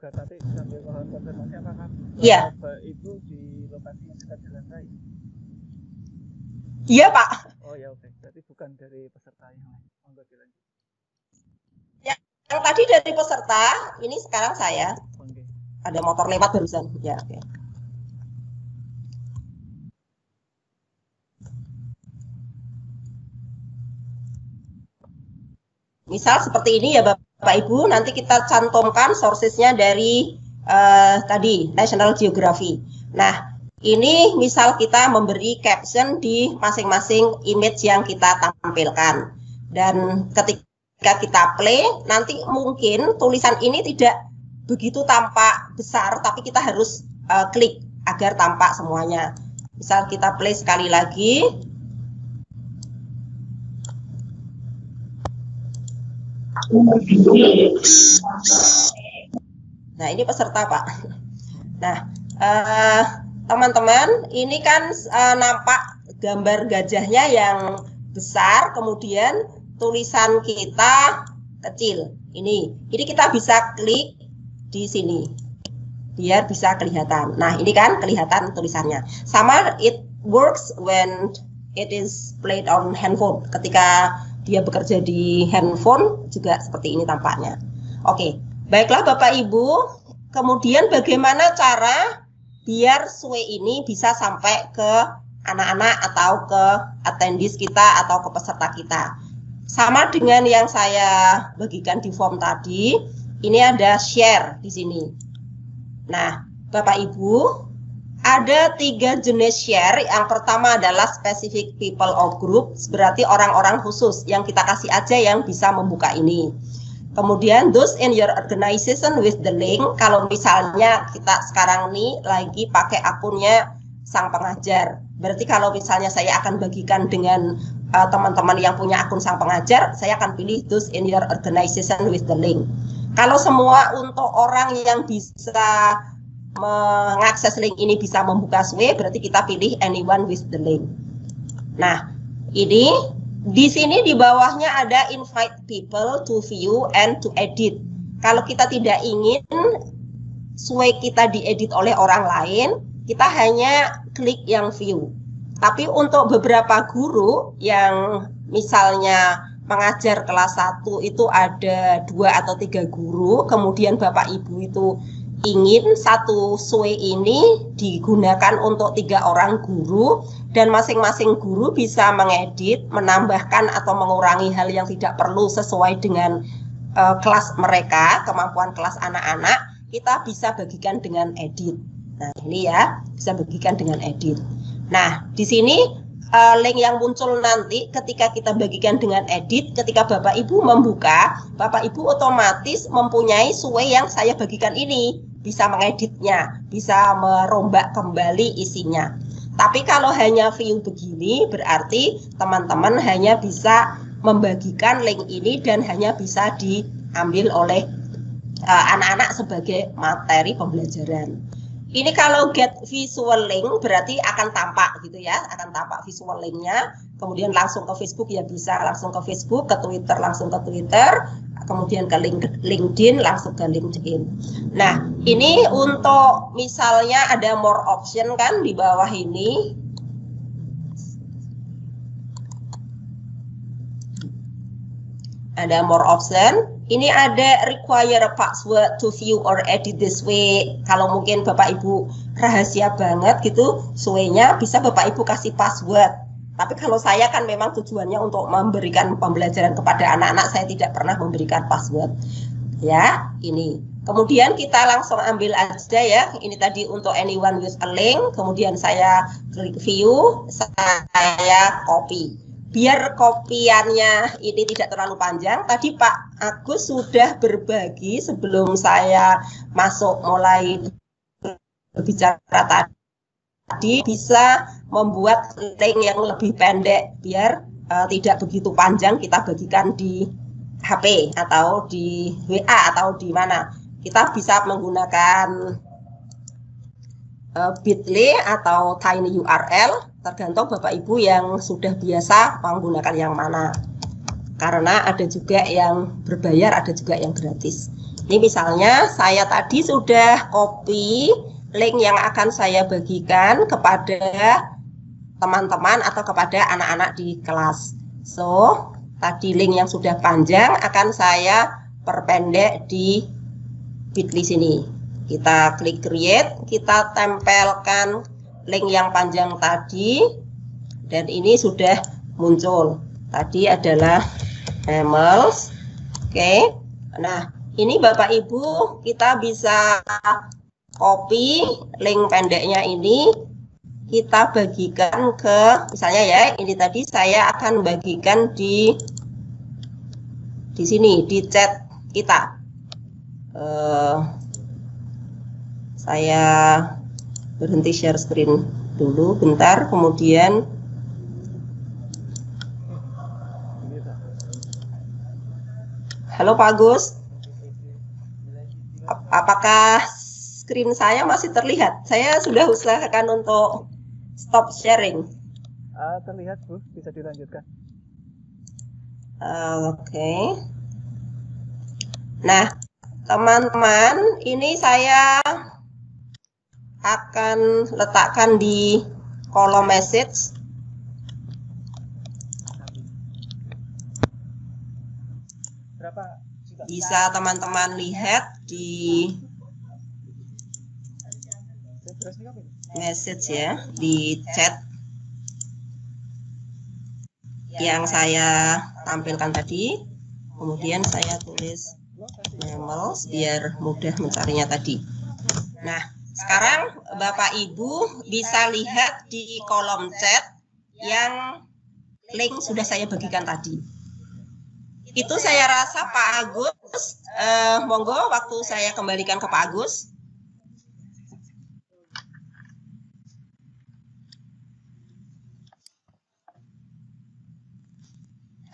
Tadi sambil mohon konfirmasi apakah Iya. Ibu di lokasi yang dekat jalan raya? Iya, Pak. Oh ya, oke. Berarti bukan dari peserta yang lain. Monggo dilanjut. Ya, yang tadi dari peserta, ini sekarang saya. Oke. Ada motor lewat barusan. Ya, oke. Misal seperti ini ya Bapak Ibu, nanti kita cantumkan sourcesnya dari tadi National Geographic. Nah, ini misal kita memberi caption di masing-masing image yang kita tampilkan. Dan ketika kita play, nanti mungkin tulisan ini tidak begitu tampak besar, tapi kita harus klik agar tampak semuanya. Misal kita play sekali lagi. Nah, ini peserta, Pak. Nah, teman-teman, ini kan nampak gambar gajahnya yang besar, kemudian tulisan kita kecil. Ini kita bisa klik di sini, biar bisa kelihatan. Nah, ini kan kelihatan tulisannya. Sama, it works when it is played on handphone. Ketika dia bekerja di handphone juga seperti ini tampaknya. Oke, baiklah Bapak Ibu. Kemudian bagaimana cara biar Sway ini bisa sampai ke anak-anak atau ke attendees kita atau ke peserta kita. Sama dengan yang saya bagikan di form tadi, ini ada share di sini. Nah, Bapak Ibu, ada 3 jenis share. Yang pertama adalah specific people or groups, berarti orang-orang khusus yang kita kasih aja yang bisa membuka ini. Kemudian those in your organization with the link, kalau misalnya kita sekarang nih lagi pakai akunnya Sang Pengajar. Berarti kalau misalnya saya akan bagikan dengan teman-teman yang punya akun Sang Pengajar, saya akan pilih those in your organization with the link. Kalau semua untuk orang yang bisa mengakses link ini bisa membuka Sway, berarti kita pilih anyone with the link. Nah, ini di sini di bawahnya ada invite people to view and to edit. Kalau kita tidak ingin Sway kita diedit oleh orang lain, kita hanya klik yang view. Tapi untuk beberapa guru yang misalnya mengajar kelas 1 itu ada 2 atau 3 guru, kemudian Bapak Ibu itu ingin satu Sway ini digunakan untuk 3 orang guru, dan masing-masing guru bisa mengedit, menambahkan atau mengurangi hal yang tidak perlu sesuai dengan kelas mereka, kemampuan kelas anak-anak, kita bisa bagikan dengan edit. Nah, ini ya, bisa bagikan dengan edit. Nah, di sini link yang muncul nanti ketika kita bagikan dengan edit, ketika Bapak Ibu membuka, Bapak Ibu otomatis mempunyai Sway yang saya bagikan ini, bisa mengeditnya, bisa merombak kembali isinya. Tapi kalau hanya view begini, berarti teman-teman hanya bisa membagikan link ini dan hanya bisa diambil oleh anak-anak sebagai materi pembelajaran. Ini kalau get visual link berarti akan tampak gitu ya, akan tampak visual linknya. Kemudian langsung ke Facebook ya bisa langsung ke Facebook, ke Twitter langsung ke Twitter, kemudian ke LinkedIn langsung ke LinkedIn. Nah, ini untuk misalnya ada more option kan di bawah ini. ada more option. Ini ada require a password to view or edit this way. Kalau mungkin Bapak Ibu rahasia banget gitu, suenya bisa Bapak Ibu kasih password. Tapi kalau saya kan memang tujuannya untuk memberikan pembelajaran kepada anak-anak, saya tidak pernah memberikan password. Ya, ini. Kemudian kita langsung ambil aja ya. Ini tadi untuk anyone with a link. Kemudian saya klik view, saya copy. Biar kopiannya ini tidak terlalu panjang, tadi Pak Agus sudah berbagi sebelum saya mulai berbicara tadi, bisa membuat link yang lebih pendek biar tidak begitu panjang kita bagikan di HP atau di WA atau di mana. Kita bisa menggunakan Bitly atau Tiny URL, tergantung Bapak Ibu yang sudah biasa menggunakan yang mana. Karena ada juga yang berbayar, ada juga yang gratis. Ini misalnya saya tadi sudah copy link yang akan saya bagikan kepada teman-teman atau kepada anak-anak di kelas. So, tadi link yang sudah panjang akan saya perpendek di Bitly sini. Kita klik create, kita tempelkan link yang panjang tadi, dan ini sudah muncul. Tadi adalah Emails. Oke. Nah, ini Bapak Ibu, kita bisa copy link pendeknya ini, kita bagikan ke, misalnya ya, ini tadi saya akan bagikan di sini, di chat kita. Saya berhenti share screen dulu bentar, kemudian halo Pak Agus, apakah screen saya masih terlihat? Saya sudah usahakan untuk stop sharing. Terlihat Bu, bisa dilanjutkan. Oke. Nah, teman-teman, ini saya akan letakkan di kolom message. Bisa teman-teman lihat di message ya, di chat yang saya tampilkan tadi. Kemudian saya tulis Emails biar mudah mencarinya tadi. Nah, sekarang Bapak Ibu bisa lihat di kolom chat yang link sudah saya bagikan tadi. Itu saya rasa Pak Agus, monggo waktu saya kembalikan ke Pak Agus.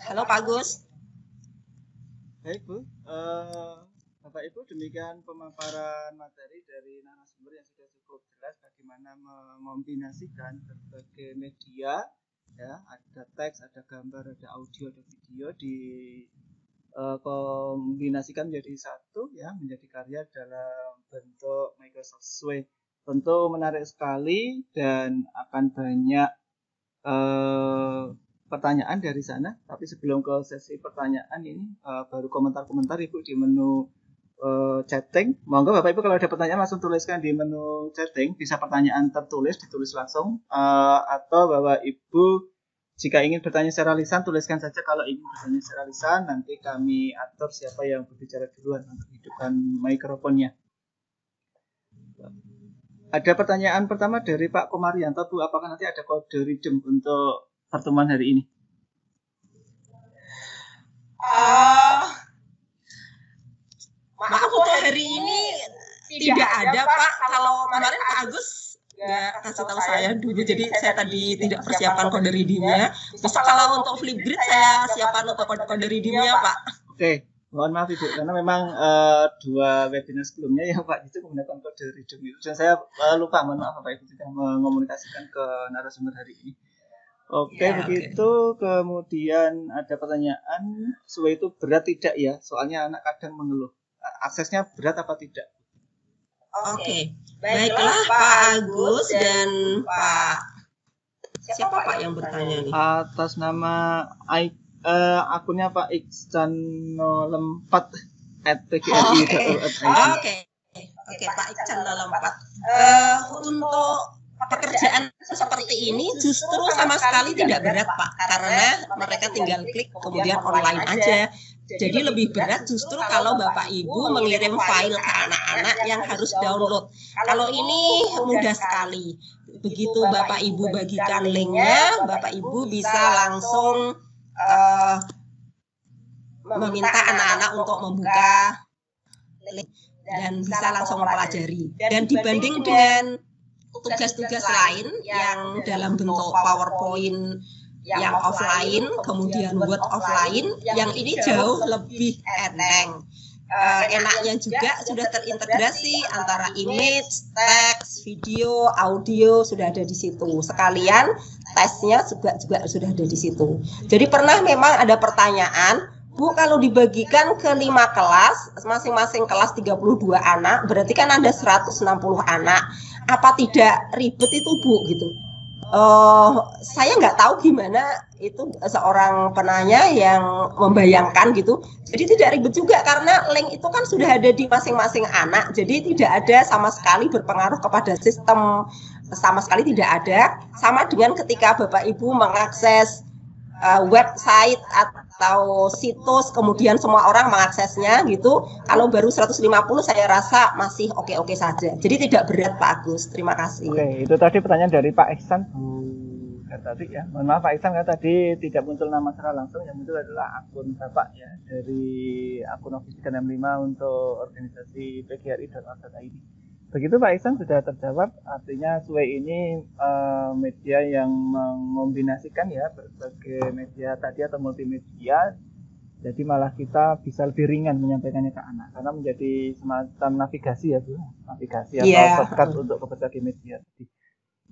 Halo Pak Agus. Baik Bu, Bapak Ibu, demikian pemaparan materi dari narasumber yang sudah cukup jelas bagaimana mengombinasikan berbagai media, ya, ada teks, ada gambar, ada audio, ada video, kombinasikan menjadi satu, ya, menjadi karya dalam bentuk Microsoft Suite. Tentu menarik sekali dan akan banyak pertanyaan dari sana. Tapi sebelum ke sesi pertanyaan ini, baru komentar-komentar Ibu di menu chatting. Monggo Bapak Ibu kalau ada pertanyaan langsung tuliskan di menu chatting. Bisa pertanyaan tertulis, ditulis langsung. Atau Bapak Ibu jika ingin bertanya secara lisan, tuliskan saja. Kalau ingin bertanya secara lisan, nanti kami atur siapa yang berbicara duluan untuk hidupkan mikrofonnya. Ada pertanyaan pertama dari Pak Komarianto, Bu. Apakah nanti ada kode redeem untuk pertemuan hari ini? Maaf untuk hari ini tidak ada Pak. Kalau kemarin Pak Agus nggak kasih tahu saya dulu, jadi saya tadi tidak persiapkan kode redeemnya. Besok kalau untuk Flipgrid saya siapkan untuk kode redeemnya Pak. Oke, mohon maaf Ibu, karena memang dua webinar sebelumnya ya Pak itu menggunakan kode redeem itu, dan saya lupa, mohon maaf Bapak Ibu tidak mengomunikasikan ke narasumber hari ini. Oke, ya, begitu. Okay. Kemudian ada pertanyaan, SUE itu berat tidak ya? Soalnya anak kadang mengeluh. Aksesnya berat apa tidak? Oke, baiklah Pak Agus dan Pak siapa Pak yang bertanya nih? Atas nama Akunnya Pak Iksan 04 @pgri.org.id. Oke, Pak Iksan 04. Untuk pekerjaan seperti ini justru sama sekali tidak berat, Pak, karena mereka tinggal klik kemudian online aja. Jadi lebih berat justru kalau Bapak Ibu mengirim file ke anak-anak yang harus download. Kalau ini mudah sekali. Begitu Bapak Ibu bagikan linknya, Bapak Ibu bisa langsung meminta anak-anak untuk membuka link dan bisa langsung mempelajari. Dan dibanding dengan tugas-tugas lain yang dalam bentuk PowerPoint yang offline, kemudian Word offline, yang ini jauh lebih enteng. Enaknya juga sudah terintegrasi antara image, teks, video, audio sudah ada di situ. Sekalian tesnya juga sudah ada di situ. Jadi pernah memang ada pertanyaan, Bu, kalau dibagikan ke 5 kelas, masing-masing kelas 32 anak, berarti kan ada 160 anak. Apa tidak ribet itu, Bu, gitu? Saya nggak tahu gimana itu seorang penanya yang membayangkan gitu. Jadi tidak ribet juga karena link itu kan sudah ada di masing-masing anak. Jadi tidak ada sama sekali berpengaruh kepada sistem, sama sekali tidak ada. Sama dengan ketika Bapak Ibu mengakses website atau situs, kemudian semua orang mengaksesnya gitu. Kalau baru 150 saya rasa masih oke-oke saja. Jadi tidak berat, Pak Agus. Terima kasih. Oke, itu tadi pertanyaan dari Pak Iksan, Bu Kartatik ya. Mohon maaf Pak Iksan, kan tadi tidak muncul nama secara langsung, yang muncul adalah akun Bapak ya, dari akun Office 365 untuk organisasi pgri.org.id. Begitu Pak Iksan sudah terjawab, artinya SUE ini media yang mengombinasikan ya berbagai media tadi atau multimedia, jadi malah kita bisa lebih ringan menyampaikannya ke anak karena menjadi semacam navigasi ya Bu, navigasi atau shortcut untuk ke berbagai media.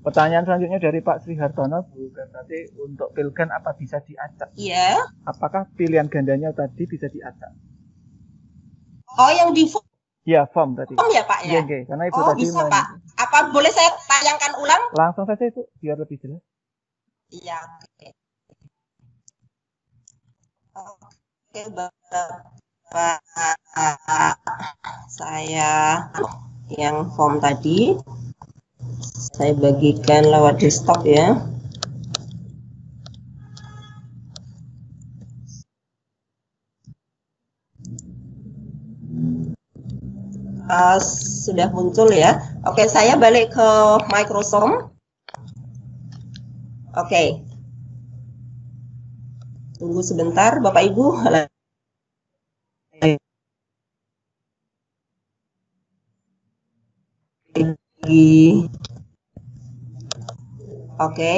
Pertanyaan selanjutnya dari Pak Sri Hartono, Bu Kartati, untuk Pilgan apa bisa diacak? Iya. Apakah pilihan gandanya tadi bisa diacak? Oh, yang di form? Ya, form tadi. Form ya Pak ya? Iya, karena Ibu tadi bisa Pak. Apa boleh saya tayangkan ulang? Langsung saja itu, biar lebih jelas. Iya, oke. Oke, Bapak, saya yang form tadi saya bagikan lewat desktop ya. Sudah muncul ya. Oke, saya balik ke Microsoft. Oke. Tunggu sebentar, Bapak Ibu. Oke.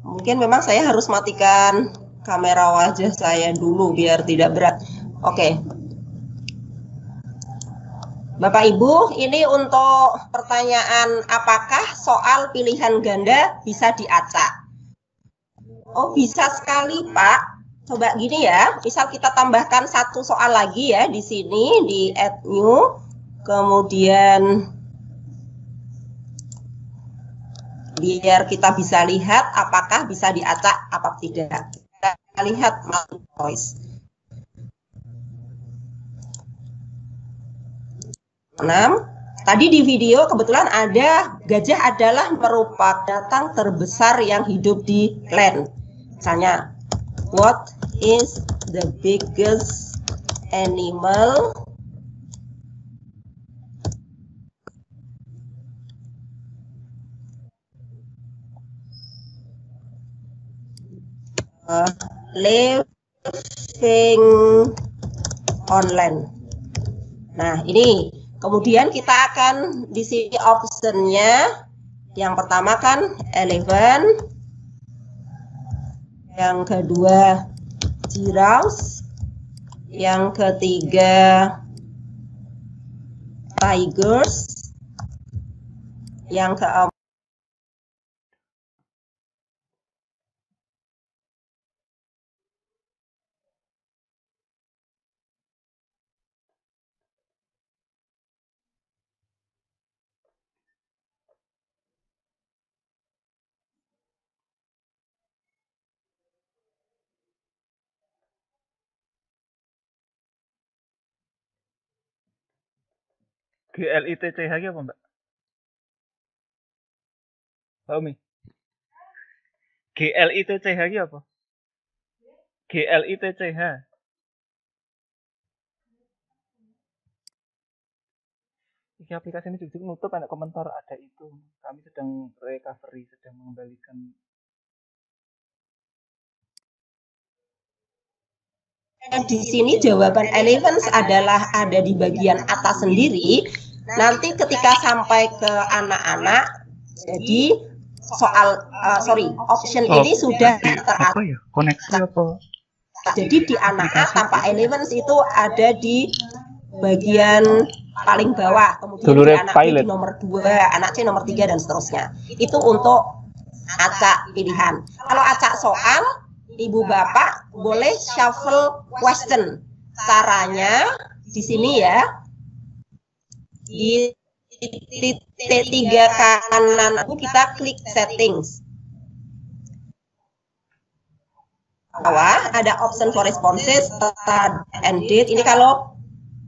Mungkin memang saya harus matikan kamera wajah saya dulu biar tidak berat. Oke. Bapak Ibu, ini untuk pertanyaan apakah soal pilihan ganda bisa diacak? Oh, bisa sekali, Pak. Coba gini ya, misal kita tambahkan satu soal lagi ya di sini di add new, kemudian biar kita bisa lihat apakah bisa diacak apa tidak. Kita lihat multiple choice. 6. Tadi di video kebetulan ada gajah adalah merupakan binatang terbesar yang hidup di land. Misalnya, what is the biggest animal living on land? Nah, ini kemudian kita akan di sini optionnya. Yang pertama kan elephant, yang kedua giraffes, yang ketiga tigers, yang keempat GLITCH lagi apa Mbak? Mbak Umi? GLITCH lagi apa? GLITCH. Ini aplikasi ini juga nutup, ada komentar ada itu. Kami sedang recovery, sedang mengembalikan. Di sini jawaban Elevens adalah ada di bagian atas sendiri. Nanti ketika sampai ke anak-anak, jadi option ini sudah teratur. Apa ya? Koneksi apa? Jadi di anak-anak tanpa Elevens itu ada di bagian paling bawah, kemudian di anak B di nomor 2, anak C nomor 3 dan seterusnya. Itu untuk acak pilihan. Kalau acak soal, Ibu Bapak boleh shuffle question. Caranya di sini ya. Di titik 3 kanan kita klik settings. Bawah ada option for responses, start and date. Ini kalau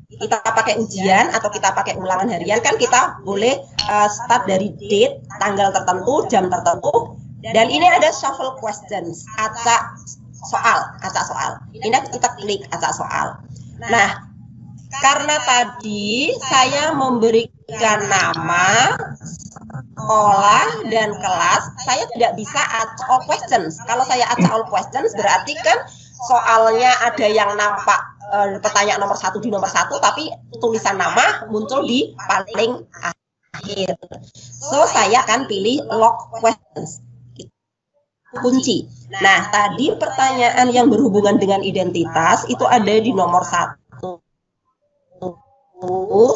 kita pakai ujian atau kita pakai ulangan harian kan kita boleh start dari date, tanggal tertentu, jam tertentu. Dan ini ada shuffle questions, acak soal. Ini kita klik acak soal. Nah, karena tadi saya memberikan nama, sekolah, dan kelas, saya tidak bisa acak all questions. Kalau saya acak all questions berarti kan soalnya ada yang nampak pertanyaan nomor 1 di nomor 1, tapi tulisan nama muncul di paling akhir. So, saya akan pilih lock questions. Kunci. Nah, tadi pertanyaan yang berhubungan dengan identitas itu ada di nomor 1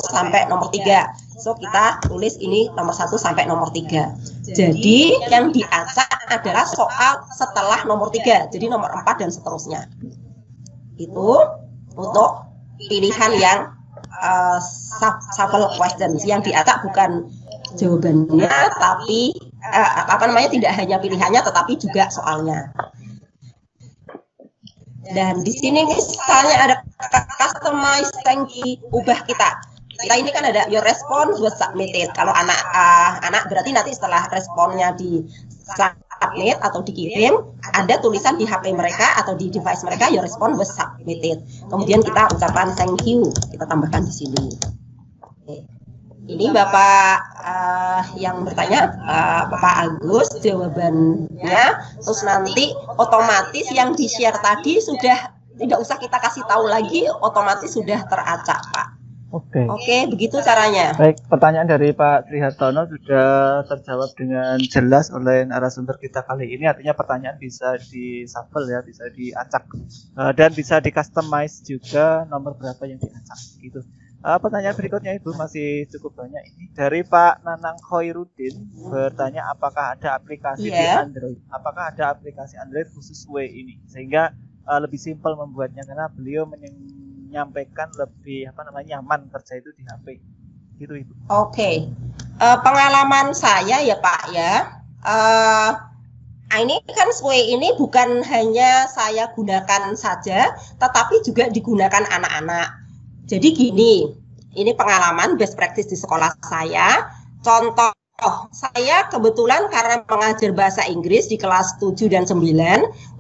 sampai nomor 3. So, kita tulis ini nomor 1 sampai nomor 3. Jadi, yang diacak adalah soal setelah nomor 3. Jadi, nomor 4 dan seterusnya. Itu untuk pilihan yang shuffle questions. Yang diacak bukan jawabannya, tapi tidak hanya pilihannya tetapi juga soalnya. Dan di sini misalnya ada customize thank you, ubah kita ini kan ada your response was submitted. Kalau anak berarti nanti setelah responnya di submit atau dikirim, ada tulisan di HP mereka atau di device mereka your response was submitted. Kemudian kita ucapkan thank you, kita tambahkan di sini. Ini Bapak yang bertanya, Bapak Agus, jawabannya. Terus nanti otomatis yang di-share tadi sudah tidak usah kita kasih tahu lagi, otomatis sudah teracak, Pak. Oke, begitu caranya. Baik, pertanyaan dari Pak Trihartono sudah terjawab dengan jelas oleh narasumber kita kali ini. Artinya pertanyaan bisa di-shuffle ya, bisa diacak. Dan bisa di-customize juga nomor berapa yang diacak, gitu. Pertanyaan berikutnya Ibu masih cukup banyak ini dari Pak Nanang Khairuddin bertanya apakah ada aplikasi di Android, apakah ada aplikasi Android khusus W ini sehingga lebih simpel membuatnya karena beliau menyampaikan lebih nyaman kerja itu di HP gitu Ibu. Oke. Pengalaman saya ya Pak ya. Ini kan W ini bukan hanya saya gunakan saja, tetapi juga digunakan anak-anak. Jadi gini, ini pengalaman best practice di sekolah saya. Contoh, saya kebetulan karena mengajar bahasa Inggris di kelas 7 dan 9,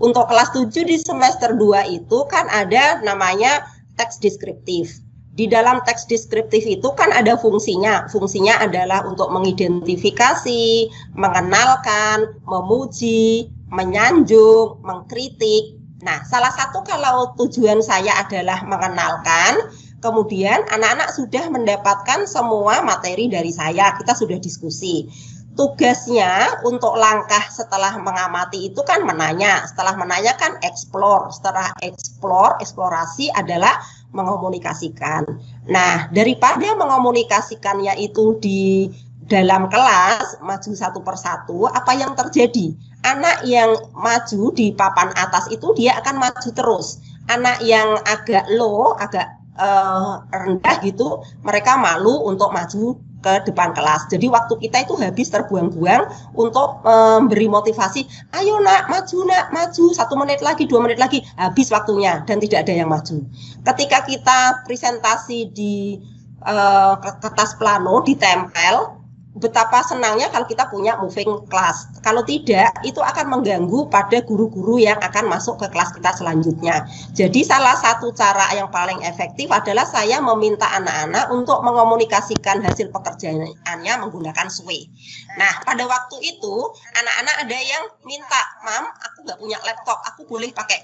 untuk kelas 7 di semester 2 itu kan ada namanya teks deskriptif. Di dalam teks deskriptif itu kan ada fungsinya. Fungsinya adalah untuk mengidentifikasi, mengenalkan, memuji, menyanjung, mengkritik. Nah, salah satu kalau tujuan saya adalah mengenalkan, kemudian anak-anak sudah mendapatkan semua materi dari saya, kita sudah diskusi. Tugasnya untuk langkah setelah mengamati itu kan menanya, setelah menanya kan explore, setelah eksplorasi adalah mengomunikasikan. Nah, daripada mengomunikasikannya itu di dalam kelas, maju satu persatu, apa yang terjadi? Anak yang maju di papan atas itu dia akan maju terus. Anak yang agak low, agak rendah gitu, mereka malu untuk maju ke depan kelas. Jadi waktu kita itu habis terbuang-buang untuk memberi motivasi, ayo nak, maju 1 menit lagi, 2 menit lagi, habis waktunya dan tidak ada yang maju. Ketika kita presentasi di kertas plano ditempel. Betapa senangnya kalau kita punya moving class. Kalau tidak, itu akan mengganggu pada guru-guru yang akan masuk ke kelas kita selanjutnya. Jadi salah satu cara yang paling efektif adalah saya meminta anak-anak untuk mengomunikasikan hasil pekerjaannya menggunakan Sway. Nah, pada waktu itu anak-anak ada yang minta, "Mam, aku nggak punya laptop, aku boleh pakai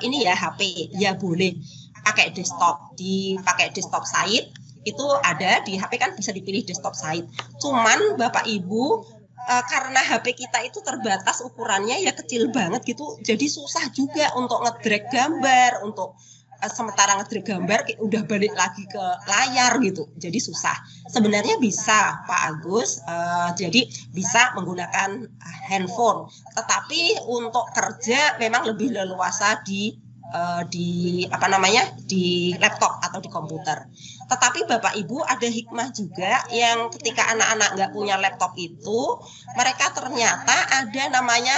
ini ya HP?" Ya boleh, pakai desktop, dipakai desktop site. Itu ada di HP kan bisa dipilih desktop site. Cuman Bapak Ibu karena HP kita itu terbatas ukurannya ya kecil banget gitu, jadi susah juga untuk ngedrag gambar, untuk sementara ngedrag gambar udah balik lagi ke layar gitu, jadi susah. Sebenarnya bisa Pak Agus, jadi bisa menggunakan handphone, tetapi untuk kerja memang lebih leluasa di laptop atau di komputer. Tetapi Bapak Ibu ada hikmah juga yang ketika anak-anak nggak punya laptop itu, mereka ternyata ada namanya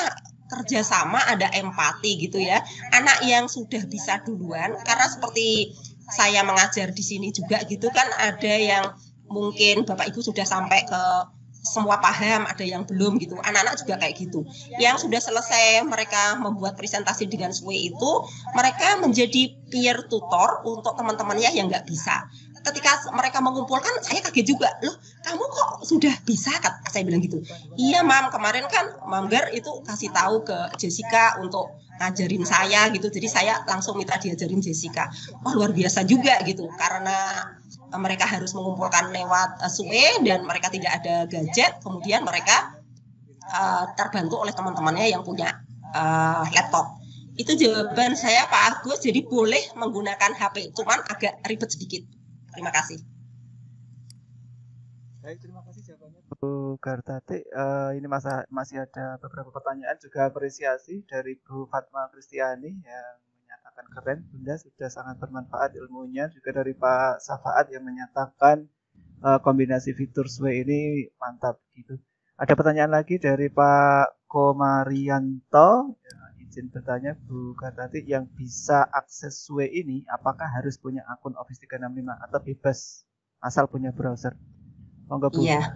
kerjasama, ada empati gitu ya. Anak yang sudah bisa duluan, karena seperti saya mengajar di sini juga gitu kan, ada yang mungkin Bapak Ibu sudah sampai ke semua paham, ada yang belum gitu. Anak-anak juga kayak gitu. Yang sudah selesai mereka membuat presentasi dengan Sway itu, mereka menjadi peer tutor untuk teman-temannya yang nggak bisa. Ketika mereka mengumpulkan, saya kaget juga, "Loh, kamu kok sudah bisa?" Saya bilang gitu. "Iya, Mam, kemarin kan Mamgar itu kasih tahu ke Jessica untuk ngajarin saya gitu. Jadi saya langsung minta diajarin Jessica." Wah, luar biasa juga gitu. Karena mereka harus mengumpulkan lewat Sway dan mereka tidak ada gadget, kemudian mereka terbantu oleh teman-temannya yang punya laptop. Itu jawaban saya Pak Agus, jadi boleh menggunakan HP, cuman agak ribet sedikit. Terima kasih. Baik, terima kasih jawabannya Bu Gartati. Ini masih ada beberapa pertanyaan juga apresiasi dari Bu Fatma Kristiani yang menyatakan keren, Bunda sudah sangat bermanfaat ilmunya. Juga dari Pak Safaat yang menyatakan kombinasi fitur Sway ini mantap gitu. Ada pertanyaan lagi dari Pak Komarianto. Ya, izin bertanya Bu Gartati, yang bisa akses Sway ini apakah harus punya akun Office 365 atau bebas asal punya browser? Monggo Bu. Iya.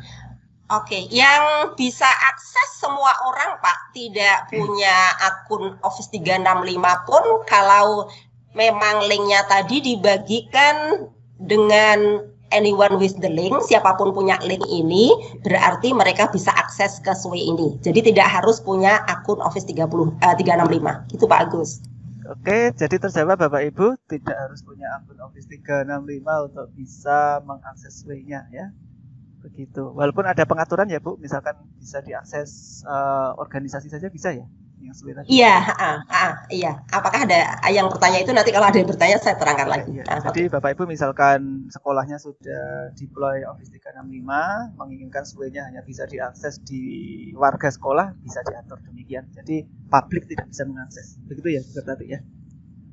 Oke, yang bisa akses semua orang Pak, tidak punya akun Office 365 pun kalau memang linknya tadi dibagikan dengan anyone with the link, siapapun punya link ini, berarti mereka bisa akses ke Sway ini. Jadi tidak harus punya akun Office 365. Itu Pak Agus. Oke, jadi terjawab Bapak Ibu, tidak harus punya akun Office 365 untuk bisa mengakses Sway-nya ya. Begitu. Walaupun ada pengaturan ya Bu, misalkan bisa diakses organisasi saja bisa ya? Yang Sway tadi. Iya, iya. Apakah ada yang bertanya itu, nanti kalau ada yang bertanya saya terangkan lagi. Iya. Jadi Bapak Ibu misalkan sekolahnya sudah deploy Office 365, menginginkan Sway-nya hanya bisa diakses di warga sekolah, bisa diatur demikian. Jadi publik tidak bisa mengakses. Begitu ya Bu Gartati ya?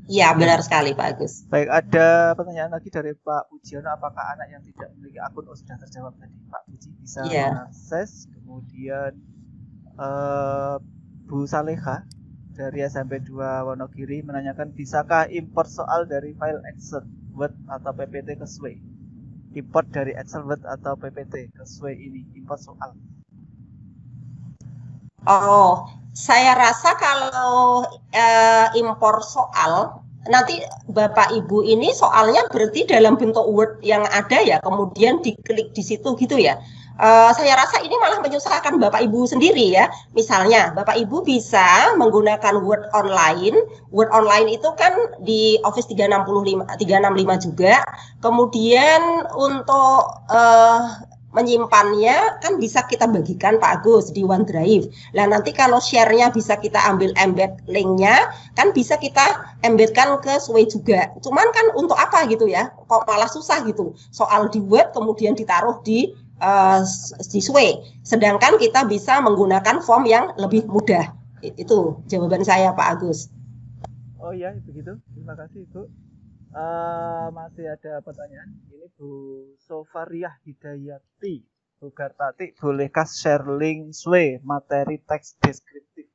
Iya, benar sekali Pak Agus. Baik, ada pertanyaan lagi dari Pak Pujiono, apakah anak yang tidak memiliki akun? Oh, sudah terjawab tadi. Pak Puji bisa mengakses. Kemudian Bu Saleha dari SMP 2 Wonogiri menanyakan, bisakah import soal dari file Excel, Word atau PPT ke Sway? Import dari Excel, Word atau PPT ke Sway ini, import soal. Oh, saya rasa kalau impor soal, nanti Bapak Ibu ini soalnya berarti dalam bentuk Word yang ada ya, kemudian diklik di situ gitu ya. Saya rasa ini malah menyusahkan Bapak Ibu sendiri ya. Misalnya Bapak Ibu bisa menggunakan Word online. Word online itu kan di Office 365 juga. Kemudian untuk menyimpannya kan bisa kita bagikan Pak Agus di OneDrive. Nah nanti kalau share-nya bisa kita ambil embed link-nya, kan bisa kita embedkan ke Sway juga. Cuman kan untuk apa gitu ya? Kok malah susah gitu. Soal di Word kemudian ditaruh di Sway. Sedangkan kita bisa menggunakan form yang lebih mudah. Itu jawaban saya Pak Agus. Oh iya, begitu. Terima kasih Bu. Masih ada pertanyaan. Ini Bu Sofariah Hidayati. Bu Gartati, bolehkah share link Sway materi teks deskriptif?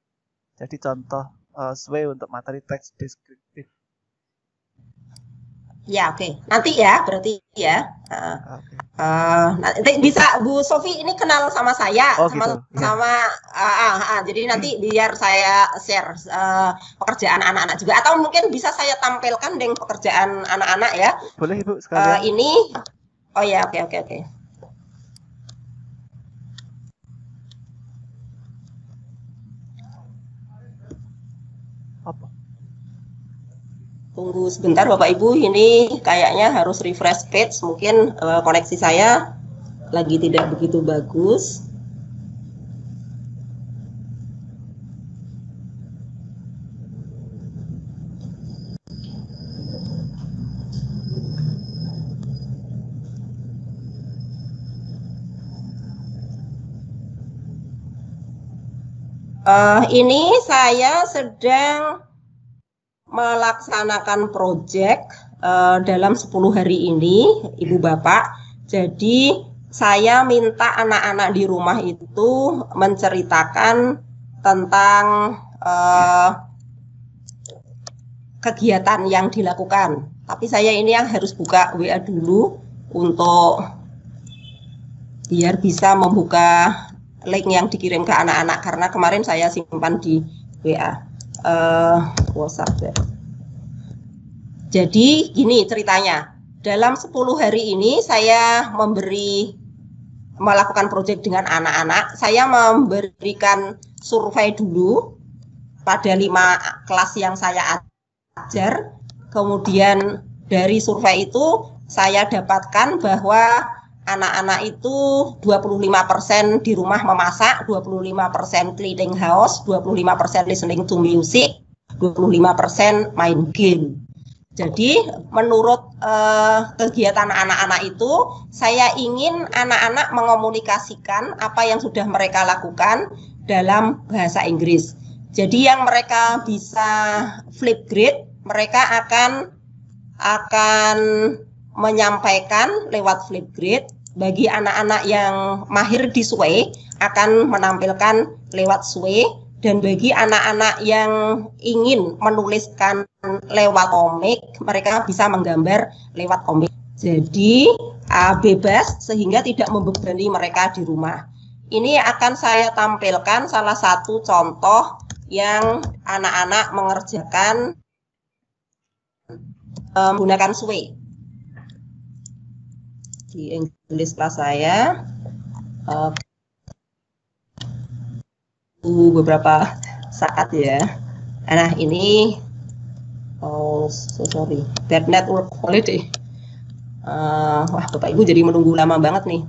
Jadi contoh Sway untuk materi teks deskriptif. Ya, oke. Nanti ya, berarti ya. Oke. Nanti bisa Bu Sofi ini kenal sama saya, Oh gitu. Ya. sama jadi nanti biar saya share pekerjaan anak-anak juga, atau mungkin bisa saya tampilkan dengan pekerjaan anak-anak ya. Boleh Ibu sekalian. Ini, oh ya, oke. Apa? Tunggu sebentar Bapak Ibu, ini kayaknya harus refresh page, mungkin koneksi saya lagi tidak begitu bagus. Ini saya sedang melaksanakan proyek dalam 10 hari ini, Ibu Bapak. Jadi saya minta anak-anak di rumah itu menceritakan tentang kegiatan yang dilakukan. Tapi saya ini yang harus buka WA dulu untuk biar bisa membuka link yang dikirim ke anak-anak, karena kemarin saya simpan di WA. WhatsApp. Jadi gini ceritanya, dalam 10 hari ini saya melakukan proyek dengan anak-anak. Saya memberikan survei dulu pada 5 kelas yang saya ajar. Kemudian dari survei itu saya dapatkan bahwa anak-anak itu 25% di rumah memasak, 25% cleaning house, 25% listening to music, 25% main game. Jadi menurut kegiatan anak-anak itu, saya ingin anak-anak mengomunikasikan apa yang sudah mereka lakukan dalam bahasa Inggris. Jadi yang mereka bisa flip grade, mereka akan menyampaikan lewat flip grade. Bagi anak-anak yang mahir di SWE akan menampilkan lewat SWE, dan bagi anak-anak yang ingin menuliskan lewat komik, mereka bisa menggambar lewat komik. Jadi bebas sehingga tidak membebani mereka di rumah. Ini akan saya tampilkan salah satu contoh yang anak-anak mengerjakan menggunakan SWE. Di English kelas saya beberapa saat ya. Nah ini sorry, bad network quality. Wah Bapak Ibu jadi menunggu lama banget nih.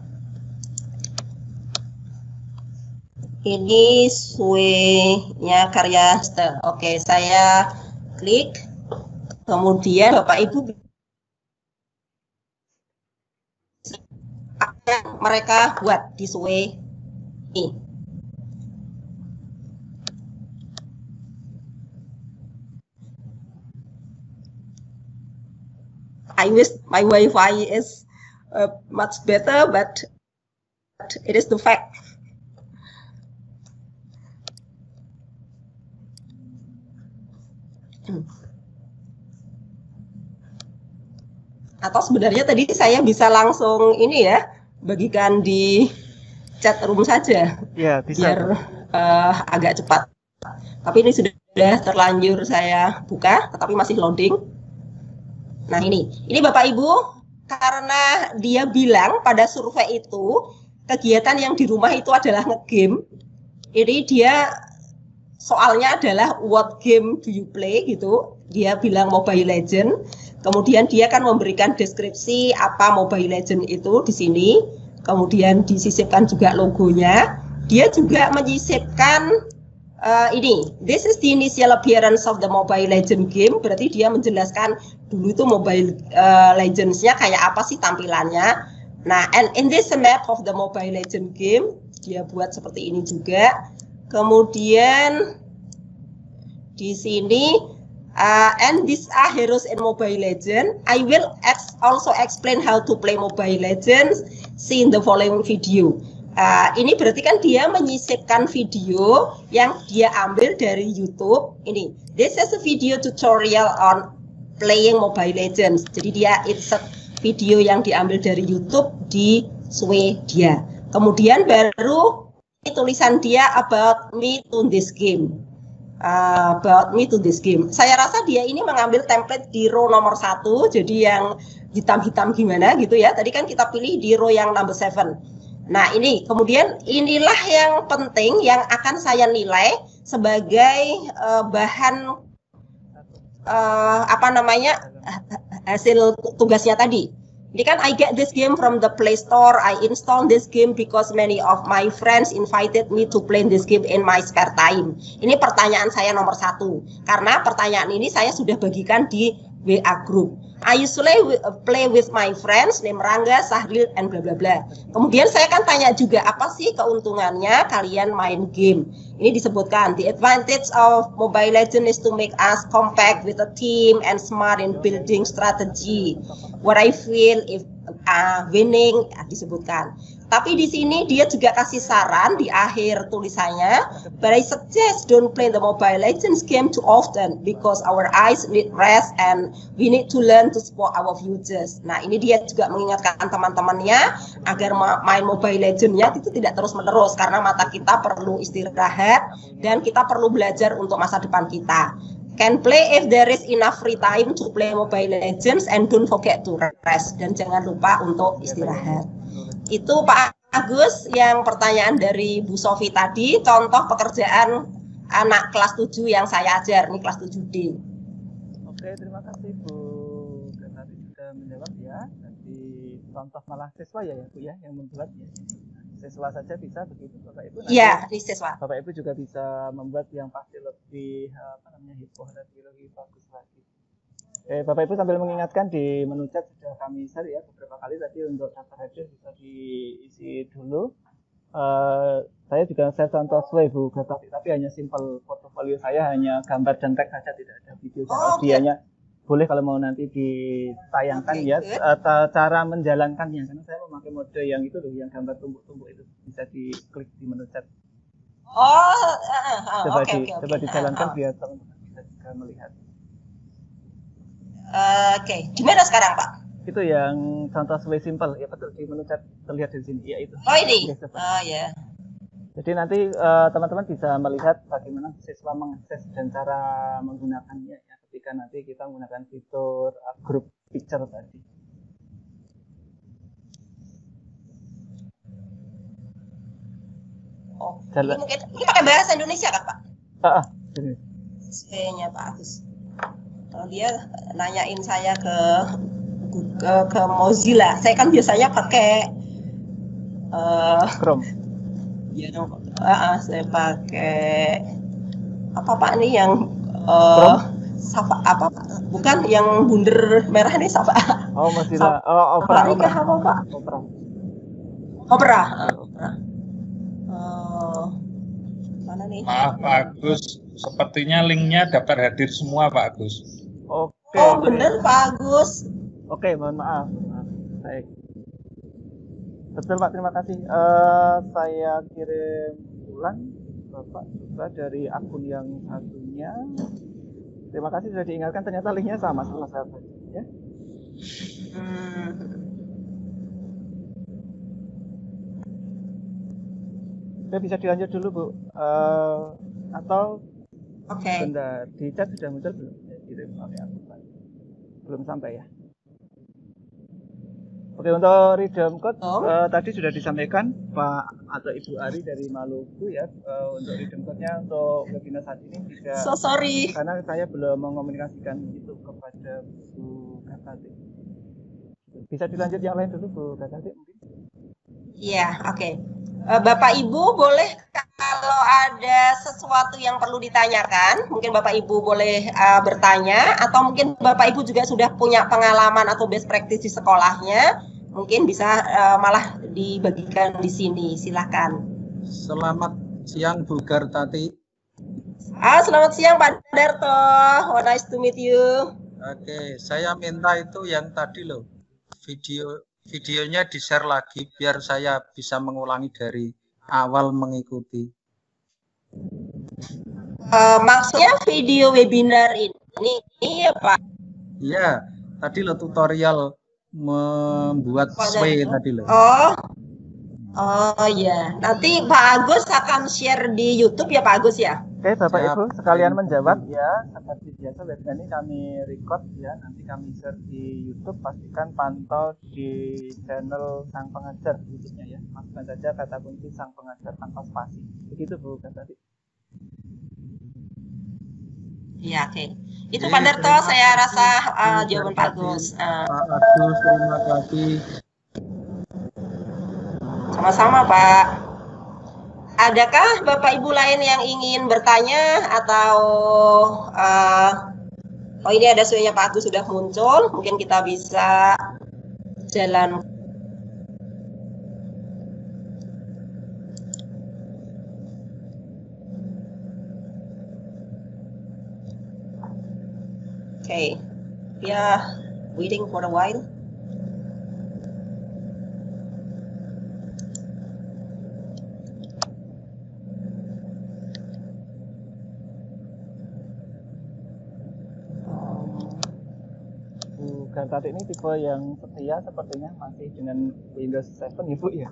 Ini SWE-nya karya. Oke, saya klik. Kemudian Bapak Ibu yang mereka buat di SWE ini. I wish my Wi-Fi is much better, but it is the fact. Atau sebenarnya tadi saya bisa langsung ini ya, bagikan di chat room saja, ya, bisa, biar agak cepat. Tapi ini sudah terlanjur saya buka, tetapi masih loading. Nah ini Bapak Ibu, karena dia bilang pada survei itu kegiatan yang di rumah itu adalah ngegame. Ini dia soalnya adalah what game do you play gitu. Dia bilang Mobile Legend. Kemudian dia akan memberikan deskripsi apa Mobile Legend itu di sini. Kemudian disisipkan juga logonya. Dia juga menyisipkan ini. This is the initial appearance of the Mobile Legend game. Berarti dia menjelaskan dulu itu Mobile Legends-nya kayak apa sih tampilannya. Nah, and in this map of the Mobile Legend game, dia buat seperti ini juga. Kemudian di sini and these are heroes in Mobile Legends. I will also explain how to play Mobile Legends. See in the following video. Ini berarti kan dia menyisipkan video yang dia ambil dari YouTube. Ini, this is a video tutorial on playing Mobile Legends. Jadi dia it's a video yang diambil dari YouTube di Swedia. Kemudian baru tulisan dia about me to this game. Saya rasa dia ini mengambil template di row nomor 1, jadi yang hitam-hitam gimana gitu ya. Tadi kan kita pilih di row yang number 7. Nah ini kemudian inilah yang penting yang akan saya nilai sebagai bahan hasil tugasnya tadi. Ini kan I get this game from the Play Store. I install this game because many of my friends invited me to play this game in my spare time. Ini pertanyaan saya nomor 1. Karena pertanyaan ini saya sudah bagikan di WA group. I usually play with my friends, name Rangga, Sahril, and bla bla bla. Kemudian saya kan tanya juga apa sih keuntungannya kalian main game. Ini disebutkan, the advantage of Mobile Legends is to make us compact with a team and smart in building strategy. What I feel if winning disebutkan. Tapi di sini dia juga kasih saran di akhir tulisannya, but I suggest don't play the Mobile Legends game too often because our eyes need rest and we need to learn to support our futures. Nah ini dia juga mengingatkan teman-temannya agar main Mobile Legends-nya itu tidak terus-menerus karena mata kita perlu istirahat dan kita perlu belajar untuk masa depan kita. Can play if there is enough free time to play Mobile Legends and don't forget to rest, dan jangan lupa untuk istirahat. Itu Pak Agus yang pertanyaan dari Bu Sofi tadi, contoh pekerjaan anak kelas 7 yang saya ajar, ini kelas 7D. Oke, terima kasih Bu Ganati sudah menjawab ya. Nanti contoh malah siswa ya Bu ya yang membuat ya. Siswa saja bisa begitu Bapak Ibu. Iya, di siswa. Bapak Ibu juga bisa membuat yang pasti lebih heboh dan lebih bagus lagi. Bapak Ibu sambil mengingatkan di menu chat sudah kami share ya beberapa kali tadi untuk daftar hadir bisa diisi dulu. Saya juga share contoh slide Bu Gatati, tapi hanya simple portofolio saya hanya gambar dan teks saja, tidak ada video dan audionya. Boleh kalau mau nanti ditayangkan ya cara menjalankannya, karena saya memakai mode yang itu loh, yang gambar tumbuk-tumbuk itu bisa diklik di menu chat. Coba dijalankan biar teman-teman bisa juga melihat. Oke, gimana sekarang Pak? Itu yang contoh way simple, ya betul di menu chat terlihat di sini, ya itu. Oh ini? Ya. Jadi nanti teman-teman bisa melihat bagaimana siswa mengakses dan cara menggunakannya ya, ketika nanti kita menggunakan fitur group picture tadi. Oh, ini mungkin ini pakai bahasa Indonesia kan Pak? Saya Pak Agus. Kalau dia nanyain saya ke Mozilla, saya kan biasanya pakai Chrome. Ya dong. Saya pakai apa Pak ini yang Sapa apa Pak? Bukan yang bunder merah ini Sapa. Oh Mozilla. Opera. Apa Pak? Opera. Mana nih? Maaf Pak Agus, sepertinya linknya daftar hadir semua Pak Agus. Oke. Oh bener Pak Agus. Oke, mohon maaf. Baik. Betul Pak, terima kasih. Saya kirim ulang Bapak juga dari akun yang satunya. Terima kasih sudah diingatkan, ternyata linknya sama setelah saya baca ya. Oke, bisa dilanjut dulu Bu. Atau bentar, di chat sudah muncul belum? Kirim pakai akun lain. Belum sampai ya. Oke, untuk redeem code tadi sudah disampaikan Pak atau Ibu Ari dari Maluku ya. Untuk redeem code-nya untuk webinar saat ini tidak. So sorry. Karena saya belum mengomunikasikan itu kepada Bu Gatati. Bisa dilanjut yang lain dulu Bu Gatati mungkin? Iya, oke. Bapak Ibu boleh kalau ada sesuatu yang perlu ditanyakan, mungkin Bapak Ibu boleh bertanya, atau mungkin Bapak Ibu juga sudah punya pengalaman atau best practice di sekolahnya, mungkin bisa malah dibagikan di sini. Silakan. Selamat siang Bu Gatati. Selamat siang Pak Darto. Nice to meet you. Oke, saya minta itu yang tadi loh, videonya di-share lagi biar saya bisa mengulangi dari awal mengikuti. Maksudnya video webinar ini ya Pak? Iya, tadi lo tutorial membuat sway tadi lo. Oh iya, nanti Pak Agus akan share di YouTube ya Pak Agus ya. Oke, Bapak Siap. Ibu sekalian menjawab ya. Seperti biasa webinar ini kami record ya, nanti kami share di YouTube. Pastikan pantau di channel Sang Pengajar YouTube-nya ya. Masukkan saja kata kunci Sang Pengajar tanpa spasi. Begitu Bu tadi. Iya, oke. Itu Oke, Pak Darto, terima saya kasih. rasa Terima jawaban Pak kasih. Agus. Pak Agus, terima kasih. Sama-sama Pak. Adakah Bapak Ibu lain yang ingin bertanya atau oh ini ada suaranya Pak Agus sudah muncul, mungkin kita bisa jalan. Okay, we are waiting for a while. Bu Tati ini tipe yang setia sepertinya masih dengan Windows 7 ya Bu ya?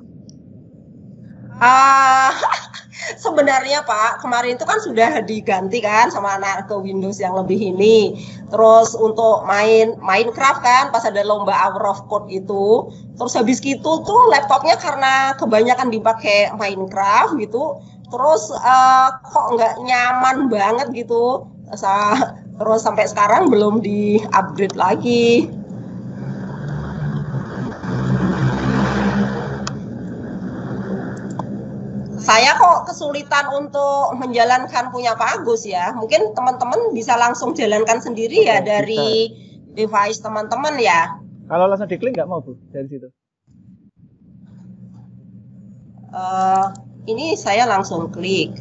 Sebenarnya Pak, kemarin itu kan sudah diganti kan sama anak ke Windows yang lebih ini. Terus untuk main Minecraft kan pas ada lomba Hour of Code itu. Terus habis gitu tuh laptopnya karena kebanyakan dipakai Minecraft gitu. Terus kok nggak nyaman banget gitu. Terus sampai sekarang belum di-upgrade lagi. Saya kok kesulitan untuk menjalankan punya Pak Agus ya. Mungkin teman-teman bisa langsung jalankan sendiri ya dari device teman-teman ya. Kalau langsung diklik nggak mau Bu dari situ? Ini saya langsung klik.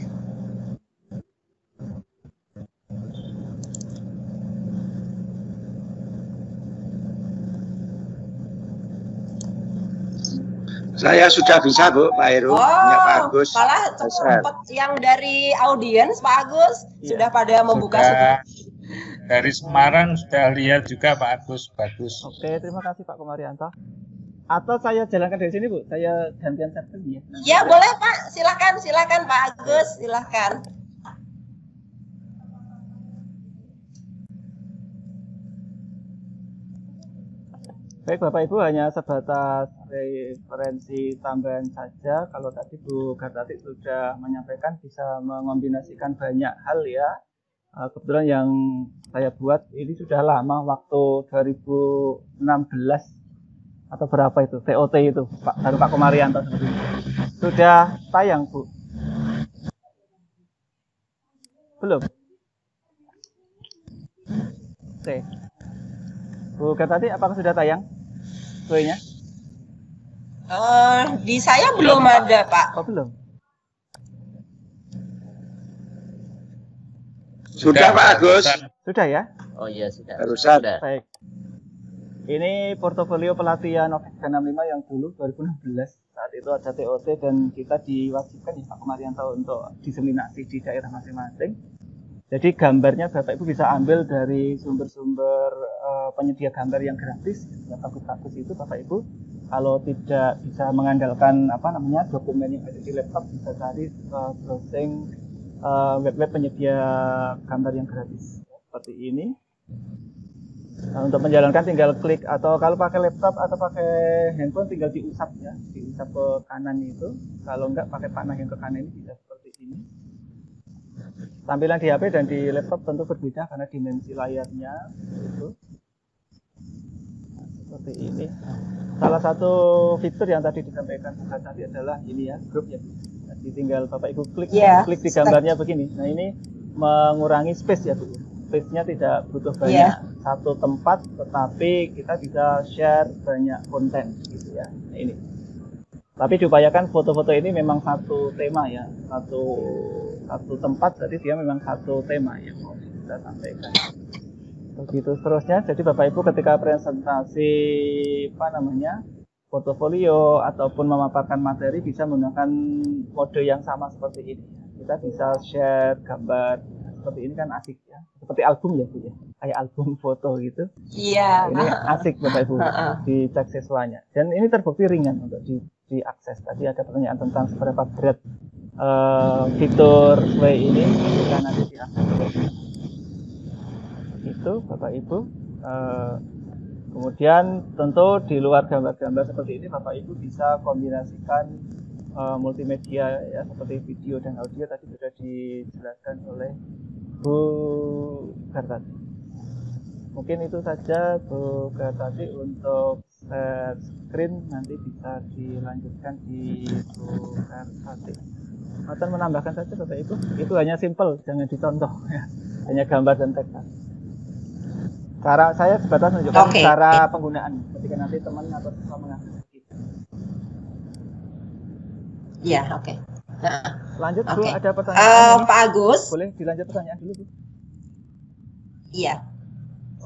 Saya sudah bisa Bu, Pak Heru, punya Pak Agus. Malah cepat yang dari audiens Pak Agus sudah pada membuka Sudah. Dari Semarang sudah lihat juga Pak Agus, bagus. Oke, terima kasih Pak Komarianto. Atau saya jalankan dari sini Bu, saya gantian setting ya. Ya boleh Pak, silakan Pak Agus, silakan. Baik Bapak Ibu, hanya sebatas referensi tambahan saja. Kalau tadi Bu Gartati sudah menyampaikan bisa mengombinasikan banyak hal ya. Kebetulan yang saya buat ini sudah lama, waktu 2016 atau berapa itu, TOT itu, Pak Komarianto seperti itu. Sudah tayang Bu? Belum? Oke. Bu Gartati, apakah sudah tayang kuenya? Di saya belum ada Pak. Oh belum? Sudah Pak Agus. Sudah ya? Oh iya sudah. Barusan. Sudah. Baik. Ini portofolio pelatihan Office 365 yang dulu 2016. Saat itu ada TOT dan kita diwajibkan ya Pak Komarianto untuk diseminasi di daerah masing-masing. Jadi gambarnya Bapak Ibu bisa ambil dari sumber-sumber penyedia gambar yang gratis, yang bagus-bagus itu Bapak Ibu. Kalau tidak bisa mengandalkan dokumen yang ada di laptop, bisa cari browsing web-web penyedia gambar yang gratis seperti ini. Nah, untuk menjalankan tinggal klik, atau kalau pakai laptop atau pakai handphone tinggal diusap ya, diusap ke kanan itu. Kalau enggak pakai panah yang ke kanan ini bisa seperti ini. Tampilan di HP dan di laptop tentu berbeda karena dimensi layarnya itu. Nah, seperti ini. Salah satu fitur yang tadi disampaikan bukan tadi adalah ini ya, grup ya. Jadi tinggal Bapak Ibu klik di gambarnya begini. Nah, ini mengurangi space ya Bu. Space-nya tidak butuh banyak satu tempat, tetapi kita bisa share banyak konten gitu ya. Nah, ini. Tapi diupayakan foto-foto ini memang satu tema ya, satu tempat, jadi dia memang satu tema yang mau kita sampaikan. Begitu seterusnya. Jadi Bapak Ibu ketika presentasi portofolio ataupun memaparkan materi bisa menggunakan mode yang sama seperti ini. Kita bisa share gambar seperti ini kan asik ya, seperti album ya Bu ya. kayak album foto gitu. Iya. Ini asik Bapak Ibu dicek siswanya. Dan ini terbukti ringan untuk diakses. Tadi ada pertanyaan tentang seberapa berat fitur Sway ini jika nanti diakses. Itu Bapak Ibu. Kemudian tentu di luar gambar-gambar seperti ini Bapak Ibu bisa kombinasikan multimedia ya, seperti video dan audio tadi sudah dijelaskan oleh Bu Gartati. Mungkin itu saja Bu Gartati untuk share screen, nanti bisa dilanjutkan di Bu Gartati. Akan menambahkan saja Bapak Ibu, itu hanya simple, jangan dicontoh ya. Hanya gambar dan teks. Cara saya sebatas menunjukkan cara penggunaan ketika nanti teman atau siswa mengakses kita. Iya, oke. Nah, lanjut Bu, ada pertanyaan. Pak Agus. Boleh dilanjut pertanyaan dulu Bu? Iya.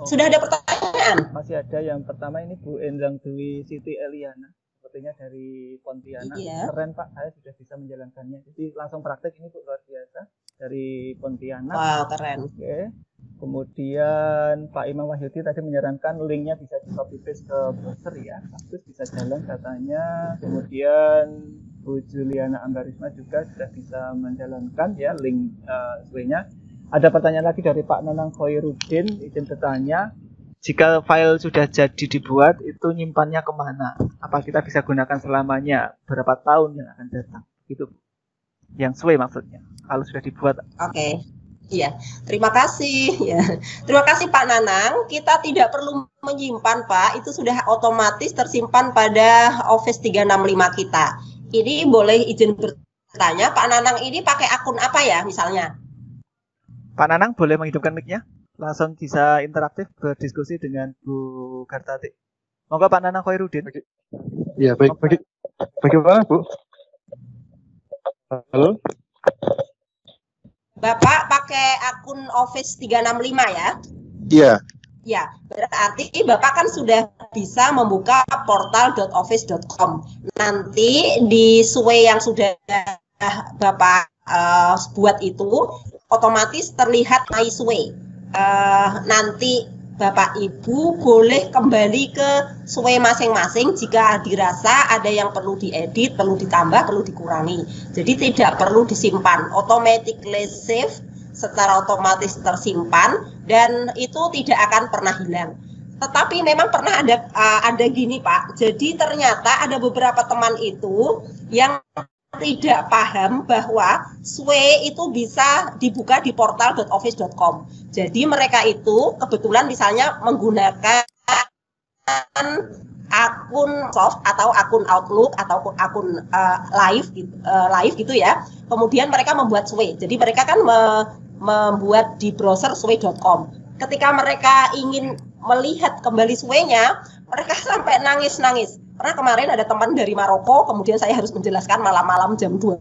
Sudah ada pertanyaan? Masih ada. Yang pertama ini Bu Endang Dwi Siti Eliana, sepertinya dari Pontianak. Iya. Keren Pak, saya sudah bisa menjalankannya. Jadi langsung praktek ini Bu, luar biasa. Dari Pontianak. Wow, keren. Oke. Kemudian Pak Imam Wahyudi tadi menyarankan linknya bisa di copy paste ke browser ya, bagus bisa jalan katanya. Kemudian Bu Juliana Ambarisma juga sudah bisa menjalankan ya link Sway-nya. Ada pertanyaan lagi dari Pak Nanang Khairuddin, izin bertanya, jika file sudah jadi dibuat itu nyimpannya kemana? Apa kita bisa gunakan selamanya? Berapa tahun yang akan datang? Gitu Bu. Yang Sway maksudnya, kalau sudah dibuat. Oke. Iya, terima kasih. Ya. Terima kasih Pak Nanang. Kita tidak perlu menyimpan Pak, itu sudah otomatis tersimpan pada Office 365 kita. Ini boleh izin bertanya, Pak Nanang ini pakai akun apa ya misalnya? Pak Nanang boleh menghidupkan mic-nya? Langsung bisa interaktif berdiskusi dengan Bu Gartati. Monggo Pak Nanang Khairuddin. Ya, baik. Bagaimana Bu? Halo? Bapak pakai akun Office 365 ya? Iya. Ya, berarti Bapak kan sudah bisa membuka portal.office.com. Nanti di Sway yang sudah Bapak buat itu, otomatis terlihat My Sway. Nanti Bapak Ibu boleh kembali ke Sway masing-masing jika dirasa ada yang perlu diedit, perlu ditambah, perlu dikurangi. Jadi tidak perlu disimpan, automatically save, secara otomatis tersimpan dan itu tidak akan pernah hilang. Tetapi memang pernah ada gini Pak. Jadi ternyata ada beberapa teman itu yang tidak paham bahwa Sway itu bisa dibuka di portal.office.com. Jadi mereka itu kebetulan misalnya menggunakan akun soft atau akun Outlook atau akun live gitu ya. Kemudian mereka membuat Sway. Jadi mereka kan membuat di browser sway.com. Ketika mereka ingin melihat kembali Sway-nya, mereka sampai nangis-nangis. Karena kemarin ada teman dari Maroko, kemudian saya harus menjelaskan malam-malam jam 12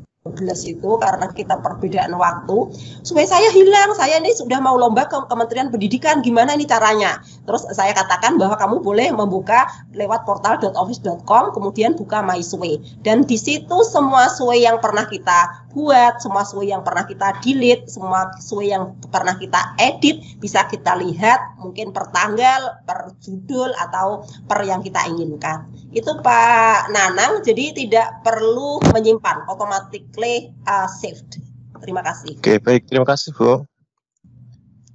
itu karena kita perbedaan waktu. Sway saya hilang, saya ini sudah mau lomba ke Kementerian Pendidikan, gimana ini caranya? Terus saya katakan bahwa kamu boleh membuka lewat portal.office.com, kemudian buka My Sway. Dan di situ semua Sway yang pernah kita buat, semua Sway yang pernah kita delete, semua Sway yang pernah kita edit, bisa kita lihat mungkin per tanggal, per judul, atau per yang kita inginkan. Itu Pak Nanang, jadi tidak perlu menyimpan, automatically saved. Terima kasih. Oke, baik. Terima kasih, Bu.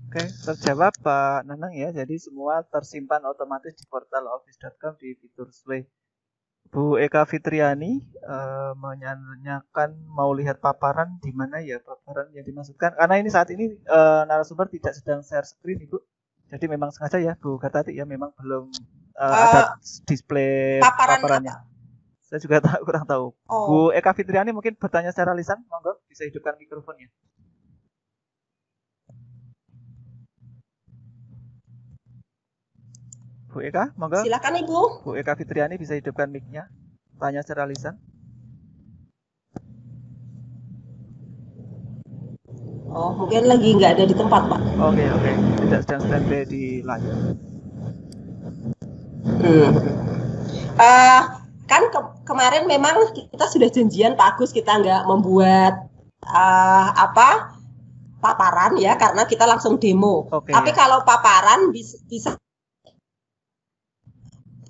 Oke, terjawab Pak Nanang ya. Jadi semua tersimpan otomatis di portal office.com di fitur Sway. Bu Eka Fitriani menanyakan mau lihat paparan di mana ya paparan yang dimaksudkan. Karena ini saat ini narasumber tidak sedang share screen, Ibu. Jadi memang sengaja ya Bu Gartati ya, memang belum ada display paparannya. Saya juga kurang tahu. Bu Eka Fitriani mungkin bertanya secara lisan, monggo bisa hidupkan mikrofonnya. Bu Eka, monggo. Silakan Ibu. Bu Eka Fitriani bisa hidupkan mic-nya. Tanya secara lisan. Oh, mungkin lagi nggak ada di tempat, Pak. Oke. Tidak sedang standby di layar. Kan kemarin memang kita sudah janjian Pak Agus, kita nggak membuat paparan ya, karena kita langsung demo. Oke, Tapi ya. kalau paparan bisa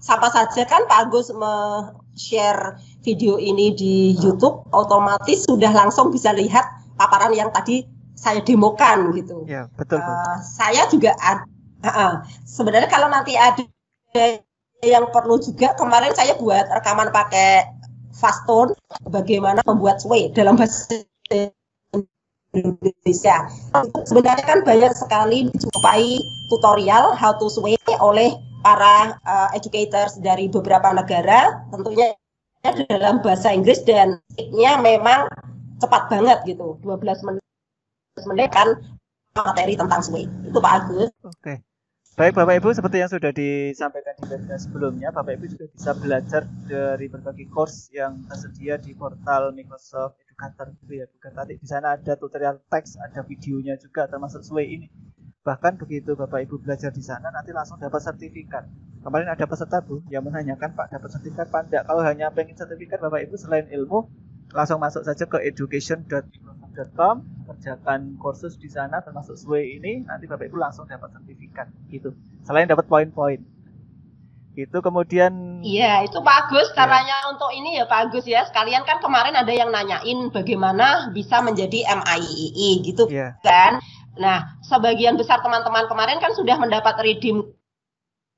sama saja kan Pak Agus share video ini di YouTube, otomatis sudah langsung bisa lihat paparan yang tadi saya demokan gitu. Ya, betul, Bu. Saya juga sebenarnya kalau nanti ada yang perlu juga, kemarin saya buat rekaman pakai Fastone bagaimana membuat sway dalam bahasa Indonesia. Sebenarnya kan banyak sekali dijumpai tutorial how to sway oleh para educators dari beberapa negara, tentunya dalam bahasa Inggris, dan memang cepat banget gitu, 12 menit kan materi tentang sway. Itu Pak Agus. Oke. Baik Bapak Ibu, seperti yang sudah disampaikan di webinar sebelumnya, Bapak Ibu juga bisa belajar dari berbagai course yang tersedia di portal Microsoft Educator gitu ya. Bukan tadi di sana ada tutorial teks, ada videonya juga termasuk sway ini. Bahkan begitu Bapak Ibu belajar di sana, nanti langsung dapat sertifikat. Kemarin ada peserta Bu yang menanyakan, Pak, dapat sertifikat Pak enggak? Kalau hanya pengen sertifikat Bapak Ibu, selain ilmu, langsung masuk saja ke education.microsoft.com, kerjakan kursus di sana termasuk sway ini, nanti Bapak Ibu langsung dapat sertifikat gitu. Selain dapat poin-poin. Itu kemudian Iya, itu Pak Agus, caranya untuk ini ya Pak Agus ya. Sekalian kan kemarin ada yang nanyain bagaimana bisa menjadi MIEE gitu kan. Nah, sebagian besar teman-teman kemarin kan sudah mendapat redeem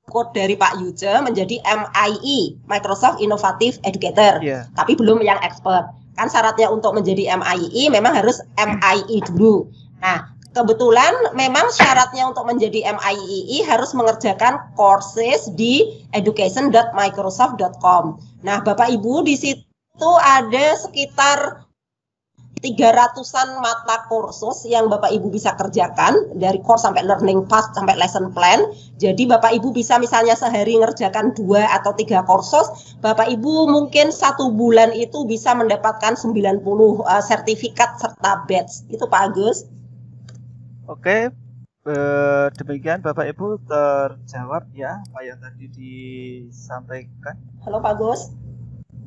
code dari Pak Yuje menjadi MIE, Microsoft Innovative Educator. Tapi belum yang expert. Kan syaratnya untuk menjadi MIE memang harus MIE dulu. Nah, kebetulan memang syaratnya untuk menjadi MIE harus mengerjakan courses di education.microsoft.com. Nah, Bapak Ibu di situ ada sekitar 300-an mata kursus yang Bapak Ibu bisa kerjakan, dari course sampai learning path sampai lesson plan. Jadi Bapak Ibu bisa misalnya sehari ngerjakan 2 atau 3 kursus, Bapak Ibu mungkin 1 bulan itu bisa mendapatkan 90 sertifikat serta badge. Itu Pak Agus. Oke, demikian Bapak Ibu terjawab ya apa yang tadi disampaikan. Halo Pak Agus.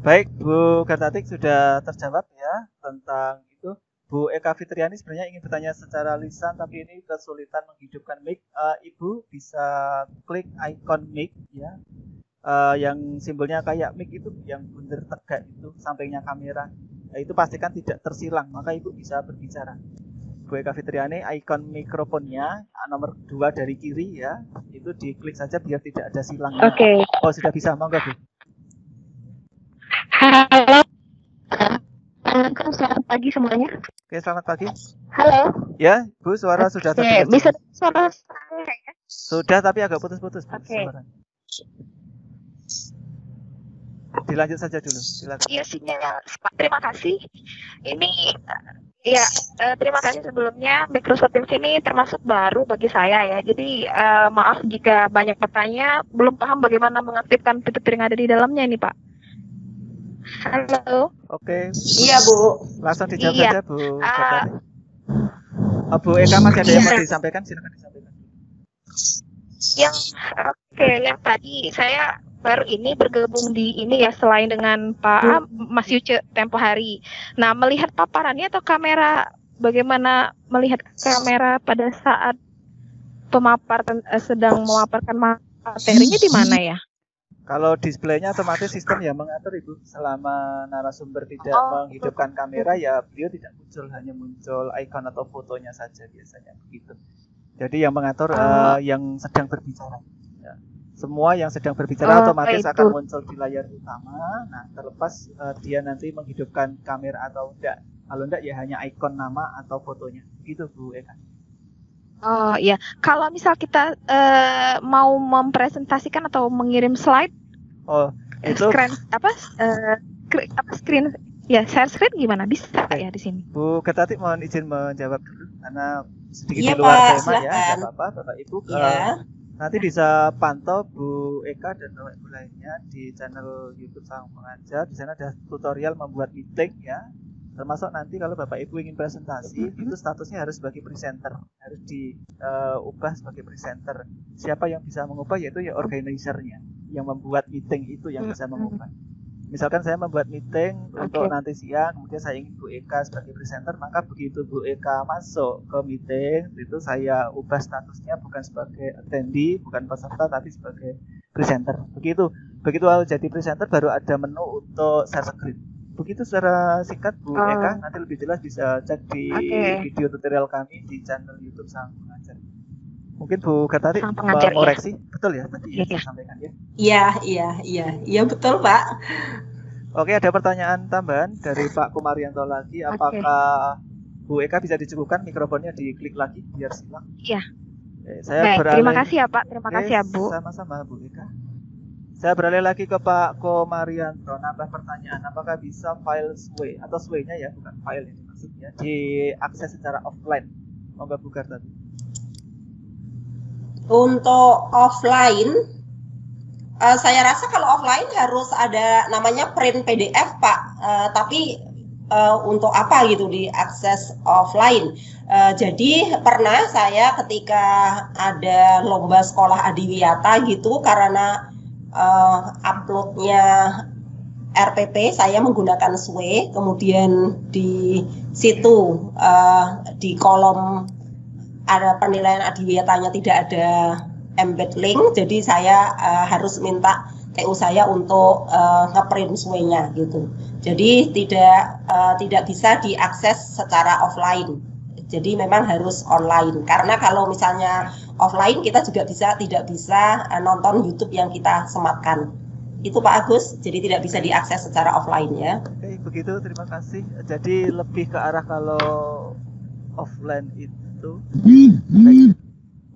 Baik, Bu Gartatik sudah terjawab ya tentang itu. Bu Eka Fitriani sebenarnya ingin bertanya secara lisan, tapi ini kesulitan menghidupkan mic. Ibu bisa klik icon mic ya, yang simbolnya kayak mic itu, yang bundar tegak itu, sampingnya kamera. Nah, itu pastikan tidak tersilang, maka Ibu bisa berbicara. Bu Eka Fitriani, icon mikrofonnya nomor 2 dari kiri ya, itu diklik saja biar tidak ada silangnya. Oke. Oh, sudah bisa, monggo Bu. Halo. Selamat pagi semuanya. Oke, selamat pagi. Halo. Ya, Bu, suara sudah terdengar. Bisa suara saya ya? Sudah, tapi agak putus-putus. Oke. Dilanjut saja dulu, silakan. Iya, sinyal. Terima kasih. Ini terima kasih sebelumnya. Microsoft Teams ini termasuk baru bagi saya ya. Jadi maaf jika banyak bertanya, belum paham bagaimana mengaktifkan fitur yang ada di dalamnya ini, Pak. Halo. Oke. Iya, Bu. Langsung dijawab saja, Bu. Bu Eka, masih ada yang mau disampaikan? Silakan disampaikan. Yang tadi saya baru ini bergabung di ini ya, selain dengan Pak Mas Yuce tempo hari. Nah, melihat paparannya atau kamera, bagaimana melihat kamera pada saat pemapar sedang memaparkan materinya di mana ya? Kalau displaynya otomatis sistem yang mengatur, Ibu. Selama narasumber tidak menghidupkan kamera, ya beliau tidak muncul, hanya muncul icon atau fotonya saja biasanya begitu. Jadi yang mengatur yang sedang berbicara. Ya. Semua yang sedang berbicara otomatis akan muncul di layar utama. Nah, terlepas dia nanti menghidupkan kamera atau enggak. Kalau enggak ya hanya icon nama atau fotonya. Gitu Bu Eka. Oh ya, kalau misal kita mau mempresentasikan atau mengirim slide, itu screen ya, share screen gimana, bisa ya di sini? Bu Gartatik mohon izin menjawab dulu karena sedikit di luar tema ya, nggak apa-apa Bapak Ibu. Nanti bisa pantau Bu Eka dan Bapak Ibu lainnya di channel YouTube Sang Pengajar. Di sana ada tutorial membuat meeting ya. Termasuk nanti kalau Bapak Ibu ingin presentasi, itu statusnya harus sebagai presenter, harus diubah sebagai presenter. Siapa yang bisa mengubah yaitu ya organizer-nya, yang membuat meeting itu yang bisa mengubah. Misalkan saya membuat meeting untuk Oke. nanti siang, kemudian saya ingin Bu Eka sebagai presenter, maka begitu Bu Eka masuk ke meeting, itu saya ubah statusnya bukan sebagai attendee, bukan peserta, tapi sebagai presenter. Begitu jadi presenter baru ada menu untuk share screen. Begitu secara singkat Bu Eka, nanti lebih jelas bisa cek di video tutorial kami di channel YouTube Sang Pengajar. Mungkin Bu Gartati Sang Pengajar, mengoreksi, betul ya tadi Iya. saya sampaikan ya. Iya betul Pak. Oke, ada pertanyaan tambahan dari Pak Kumarianto lagi. Apakah Bu Eka bisa dicukupkan mikrofonnya diklik lagi biar silang? Iya. Saya Baik, beralih. terima kasih ya Pak, terima kasih ya Bu. Sama-sama Bu Eka. Saya beralih lagi ke Pak Kumarianto. Nambah pertanyaan, apakah bisa file sway atau sway-nya ya, bukan file ini maksudnya, diakses secara offline? Monggo Bu Gartati. Untuk offline, saya rasa kalau offline harus ada namanya print PDF Pak. Tapi untuk apa gitu diakses offline? Jadi pernah saya ketika ada lomba sekolah adiwiyata gitu, karena uploadnya RPP saya menggunakan Sway, kemudian di situ di kolom ada penilaian adiwiyatanya tidak ada embed link, jadi saya harus minta TU saya untuk ngeprint Sway-nya gitu. Jadi tidak bisa diakses secara offline. Jadi memang harus online. Karena kalau misalnya offline kita juga tidak bisa nonton YouTube yang kita sematkan. Itu Pak Agus, jadi tidak bisa diakses secara offline ya. Oke, begitu, terima kasih. Jadi lebih ke arah kalau offline itu. Baik.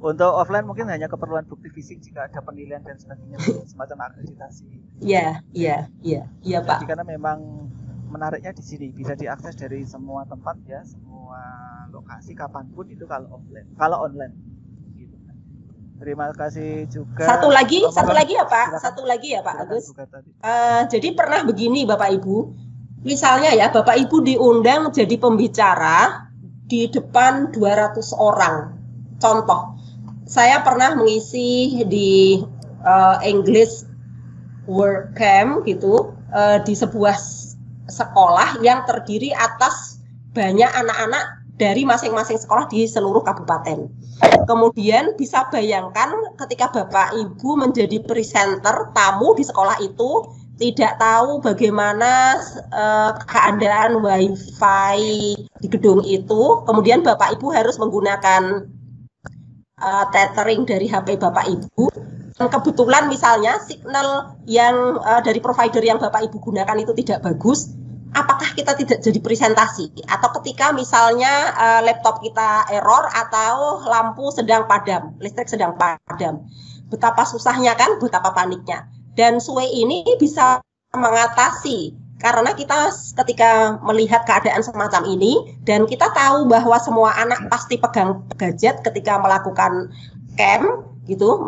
Untuk offline mungkin hanya keperluan bukti fisik jika ada penilaian dan sebagainya, semacam akreditasi. Iya Pak. Jadi karena memang menariknya di sini bisa diakses dari semua tempat ya, semua lokasi kapanpun itu kalau offline. Kalau online. Gitu. Terima kasih juga. Satu lagi ya Pak. Silakan. Satu lagi ya Pak Silakan, Agus. Silakan. Jadi pernah begini Bapak Ibu. Misalnya ya Bapak Ibu diundang jadi pembicara di depan 200 orang. Contoh, saya pernah mengisi di English Work Camp gitu di sebuah sekolah yang terdiri atas banyak anak-anak dari masing-masing sekolah di seluruh kabupaten. Kemudian bisa bayangkan ketika Bapak Ibu menjadi presenter tamu di sekolah itu, tidak tahu bagaimana keadaan wifi di gedung itu, kemudian Bapak Ibu harus menggunakan tethering dari HP Bapak Ibu, dan kebetulan misalnya signal yang dari provider yang Bapak Ibu gunakan itu tidak bagus, apakah kita tidak jadi presentasi? Atau ketika misalnya laptop kita error atau lampu sedang padam, listrik sedang padam, betapa susahnya kan, betapa paniknya. Dan Sway ini bisa mengatasi, karena kita ketika melihat keadaan semacam ini dan kita tahu bahwa semua anak pasti pegang gadget ketika melakukan camp gitu,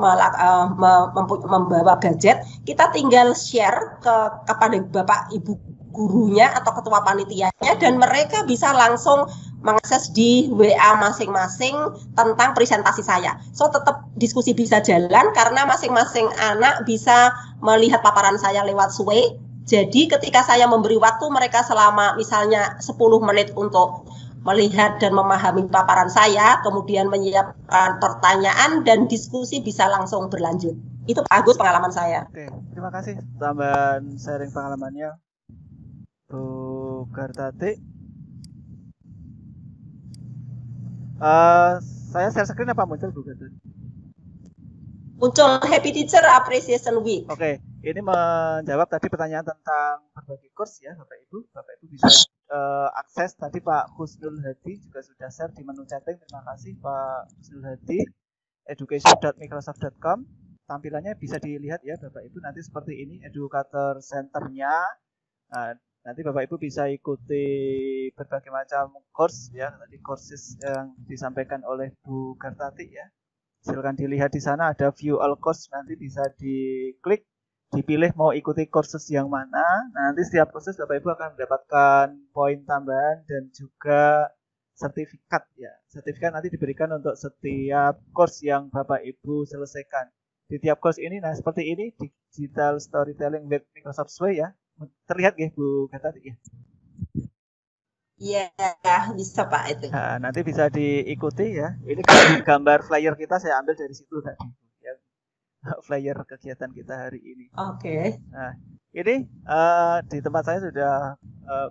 membawa gadget, kita tinggal share kepada Bapak Ibu gurunya atau ketua panitianya dan mereka bisa langsung mengakses di WA masing-masing tentang presentasi saya. So tetap diskusi bisa jalan karena masing-masing anak bisa melihat paparan saya lewat Sway. Jadi ketika saya memberi waktu mereka selama misalnya 10 menit untuk melihat dan memahami paparan saya, kemudian menyiapkan pertanyaan dan diskusi bisa langsung berlanjut. Itu Pak Agus pengalaman saya. Oke, terima kasih tambahan sharing pengalamannya Bu Gartati. Saya share screen apa muncul Bu Gartati? Muncul Happy Teacher Appreciation Week. Oke, ini menjawab tadi pertanyaan tentang berbagi course ya Bapak Ibu. Bapak Ibu bisa akses tadi Pak Husnul Hadi juga sudah share di menu chatting. Terima kasih Pak Husnul Hadi. education.microsoft.com. Tampilannya bisa dilihat ya Bapak Ibu nanti seperti ini educator center-nya. Nanti Bapak Ibu bisa ikuti berbagai macam course ya, tadi courses yang disampaikan oleh Bu Gartati ya. Silakan dilihat di sana ada view all course, nanti bisa diklik, dipilih mau ikuti courses yang mana. Nah, nanti setiap courses Bapak Ibu akan mendapatkan poin tambahan dan juga sertifikat ya. Sertifikat nanti diberikan untuk setiap course yang Bapak Ibu selesaikan. Di tiap course ini, nah seperti ini, Digital Storytelling with Microsoft Sway ya. Terlihat nggih Bu Gatati ya? Iya, bisa Pak itu. Nah, nanti bisa diikuti ya. Ini gambar flyer kita saya ambil dari situ tadi. Ya. Flyer kegiatan kita hari ini. Oke. Nah, ini di tempat saya sudah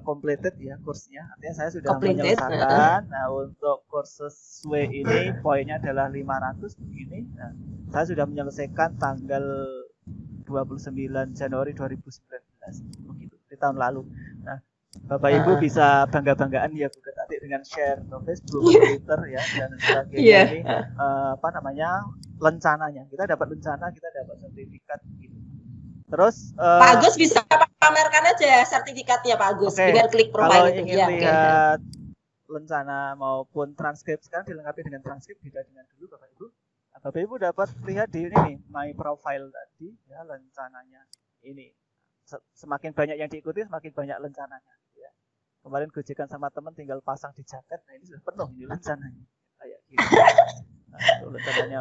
completed ya kursnya. Artinya saya sudah menyelesaikan. Nah, untuk kursus W ini poinnya adalah 500 begini. Nah, saya sudah menyelesaikan tanggal 29 Januari 2019 begitu di tahun lalu. Nah, Bapak Ibu bisa bangga-banggaan ya Bu Gatati dengan share ke Facebook, Twitter ya dan sebagainya. Ini apa namanya? Lencananya. Kita dapat lencana, kita dapat sertifikat gitu. Terus Pak Agus bisa pamerkan aja sertifikatnya Pak Agus dengan klik profile kalau ingin lihat lencana maupun transkrip sekarang dilengkapi dengan transkrip beda dengan dulu Bapak Ibu. Bapak Ibu dapat lihat di ini nih, my profile tadi ya lencananya ini. Semakin banyak yang diikuti semakin banyak lencananya ya. Kemarin gojekan sama teman tinggal pasang di jaket, nah ini sudah penuh ini lencananya kayak gitu. Nah, itu lencananya.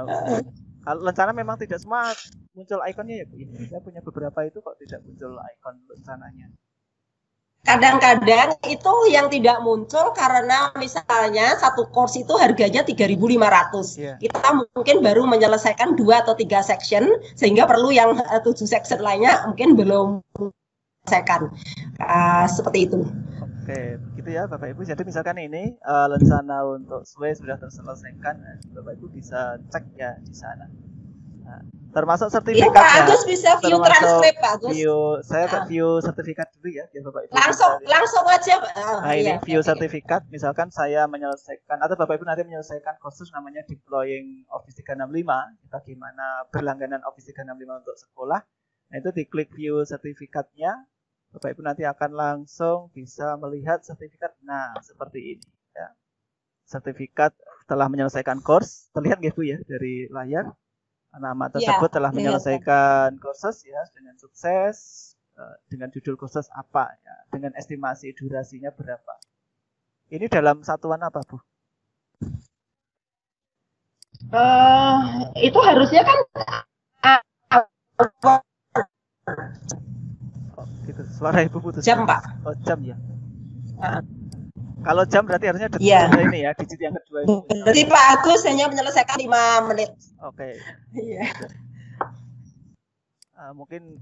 Kalau lencana memang tidak semua muncul ikonnya ya Bu. Saya punya beberapa itu kok tidak muncul ikon lencananya. Kadang-kadang itu yang tidak muncul karena misalnya satu course itu harganya 3.500. Kita mungkin baru menyelesaikan 2 atau 3 section sehingga perlu yang 7 section lainnya mungkin belum menyelesaikan. Seperti itu. Oke, begitu ya Bapak Ibu. Jadi misalkan ini lencana untuk SWE sudah terselesaikan, Bapak Ibu bisa cek ya di sana. Nah, termasuk sertifikatnya. Pak Agus bisa view transkrip Pak Agus. Saya view sertifikat dulu ya, biar Bapak Ibu. Langsung aja. Nah ini view sertifikat. Misalkan saya menyelesaikan atau Bapak Ibu nanti menyelesaikan kursus namanya Deploying Office 365, bagaimana berlangganan Office 365 untuk sekolah. Nah itu diklik view sertifikatnya. Bapak Ibu nanti akan langsung bisa melihat sertifikat. Nah, seperti ini ya. Sertifikat telah menyelesaikan course. Terlihat nggih Bu ya dari layar. Nama tersebut telah menyelesaikan kursus ya dengan sukses. Dengan judul kursus apa ya, dengan estimasi durasinya berapa. Ini dalam satuan apa Bu? Itu harusnya kan gitu. Suara Ibu putus. Jam Pak. Oh jam ya. Kalau jam berarti harusnya detik ini ya, digit yang kedua ini. Jadi Pak Agus hanya menyelesaikan 5 menit. Oke. Iya. Mungkin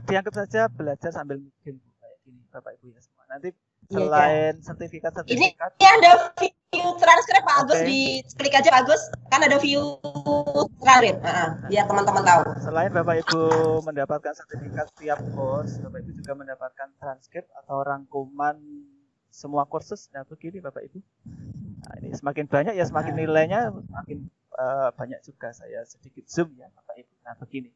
dianggap saja belajar sambil bikin kayak gini Bapak Ibu ya semua. Nanti selain sertifikat-sertifikat. Ini ada view transkrip Pak Agus, diklik aja Pak Agus. Kan ada view transkrip. Biar teman-teman tahu. Selain Bapak Ibu mendapatkan sertifikat setiap course, Bapak Ibu juga mendapatkan transkrip atau rangkuman semua kursus. Nah begini Bapak Ibu. Nah, ini semakin banyak ya semakin nilainya semakin banyak juga. Saya sedikit zoom ya Bapak Ibu. Nah begini.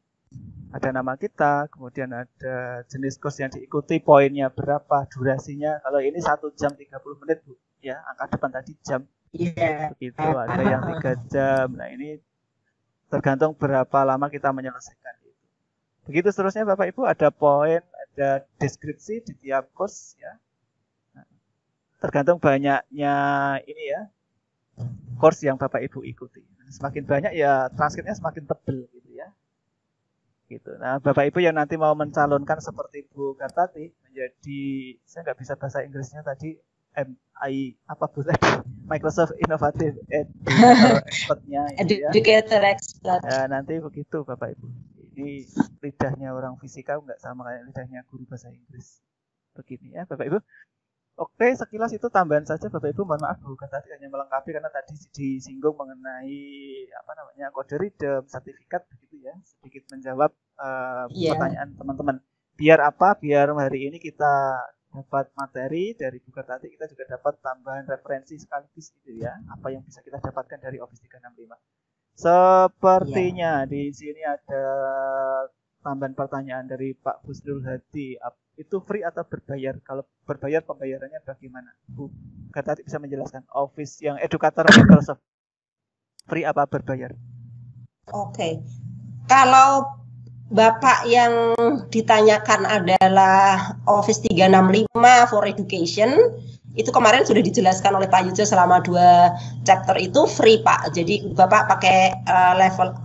Ada nama kita, kemudian ada jenis course yang diikuti, poinnya berapa, durasinya. Kalau ini 1 jam 30 menit Bu, ya angka depan tadi jam. Begitu, ada yang 3 jam. Nah ini tergantung berapa lama kita menyelesaikan itu. Begitu seterusnya Bapak Ibu, ada poin, ada deskripsi di tiap course ya. Nah, tergantung banyaknya ini ya, course yang Bapak Ibu ikuti. Semakin banyak ya transkripnya semakin tebal gitu ya. Gitu. Nah, Bapak Ibu yang nanti mau mencalonkan seperti Bu Gatati menjadi, saya nggak bisa bahasa Inggrisnya tadi, Microsoft Innovative Expertnya, Educator Expert. Ya, nanti begitu Bapak Ibu. Ini lidahnya orang fisika nggak sama kayak lidahnya guru bahasa Inggris. Begini ya Bapak Ibu. Oke, sekilas itu tambahan saja Bapak Ibu. Mohon maaf Bu Gatati hanya melengkapi karena tadi disinggung mengenai kode redeem, sertifikat begitu ya. Sedikit menjawab pertanyaan teman-teman. Biar apa? Biar hari ini kita dapat materi dari Bu Gatati, kita juga dapat tambahan referensi sekaligus gitu ya. Apa yang bisa kita dapatkan dari Office 365. Sepertinya di sini ada tambahan pertanyaan dari Pak Busnul Hadi. Itu free atau berbayar? Kalau berbayar pembayarannya bagaimana? Bu Gatati bisa menjelaskan. Office yang edukator Microsoft free apa berbayar? Oke. Kalau Bapak yang ditanyakan adalah Office 365 for Education, itu kemarin sudah dijelaskan oleh Pak Yujo selama 2 chapter itu free Pak. Jadi Bapak pakai level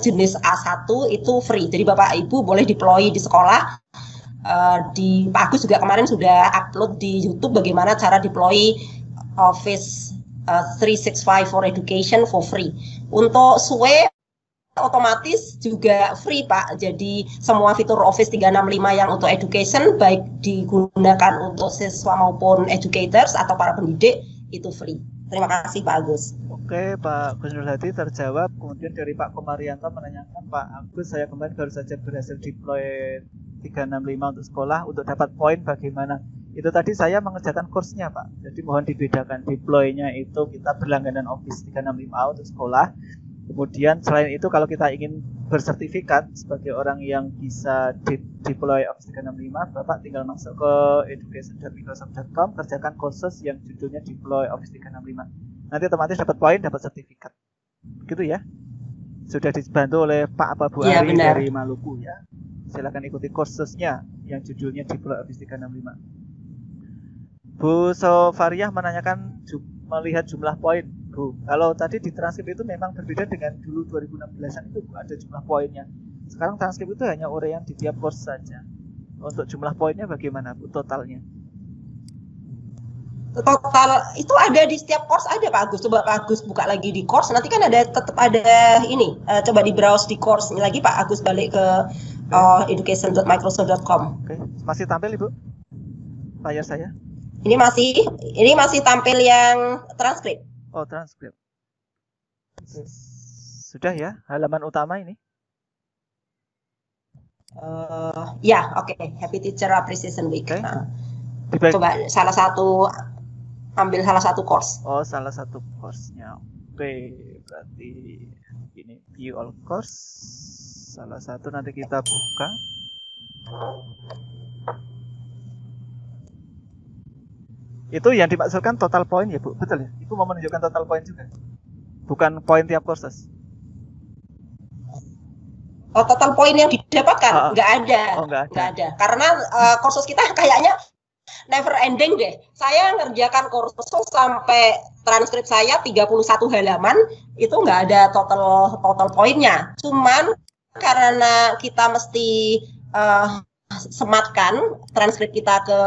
jenis A1 itu free. Jadi Bapak Ibu boleh deploy di sekolah di Pak Agus juga kemarin sudah upload di YouTube bagaimana cara deploy Office 365 for Education for free. Untuk SUE otomatis juga free Pak. Jadi semua fitur Office 365 yang untuk education baik digunakan untuk siswa maupun educators atau para pendidik itu free. Terima kasih Pak Agus. Oke, Pak Gus Nur Hadi terjawab. Kemudian dari Pak Komarianto menanyakan, Pak Agus, saya kemarin baru saja berhasil deploy 365 untuk sekolah, untuk dapat poin bagaimana? Itu tadi saya mengerjakan kursnya Pak. Jadi mohon dibedakan, deploy-nya itu kita berlangganan Office 365 untuk sekolah. Kemudian selain itu kalau kita ingin bersertifikat sebagai orang yang bisa deploy Office 365, Bapak tinggal masuk ke education.microsoft.com, kerjakan kursus yang judulnya deploy Office 365. Nanti otomatis dapat poin, dapat sertifikat. Begitu ya? Sudah dibantu oleh Pak Bu Ari dari Maluku ya. Silakan ikuti kursusnya yang judulnya deploy Office 365. Bu Sofariah menanyakan melihat jumlah poin. Bu, kalau tadi di transkrip itu memang berbeda dengan dulu 2016-an itu Bu, ada jumlah poinnya. Sekarang transkrip itu hanya uraian di tiap course saja. Untuk jumlah poinnya bagaimana Bu totalnya? Total itu ada di setiap course ada Pak Agus. Coba Pak Agus buka lagi di course, nanti kan ada tetap ada ini. Coba di browse di course lagi Pak Agus balik ke education.microsoft.com. Oke, masih tampil Ibu? Layar saya. Ini masih tampil yang transkrip. Oh, transkrip. Sudah ya, halaman utama ini. Ya, oke. Happy Teacher Appreciation Week. Okay. Coba ambil salah satu course. Oh, salah satu course-nya. Oke, berarti ini view all course. Salah satu nanti kita buka. Itu yang dimaksudkan total poin ya Bu, betul ya? Itu mau menunjukkan total poin juga, bukan poin tiap kursus. Oh, total poin yang didapatkan nggak ada. Oh, nggak ada. Karena kursus kita kayaknya never ending deh. Saya ngerjakan kursus sampai transkrip saya 31 halaman itu nggak ada total poinnya. Cuman karena kita mesti sematkan transkrip kita ke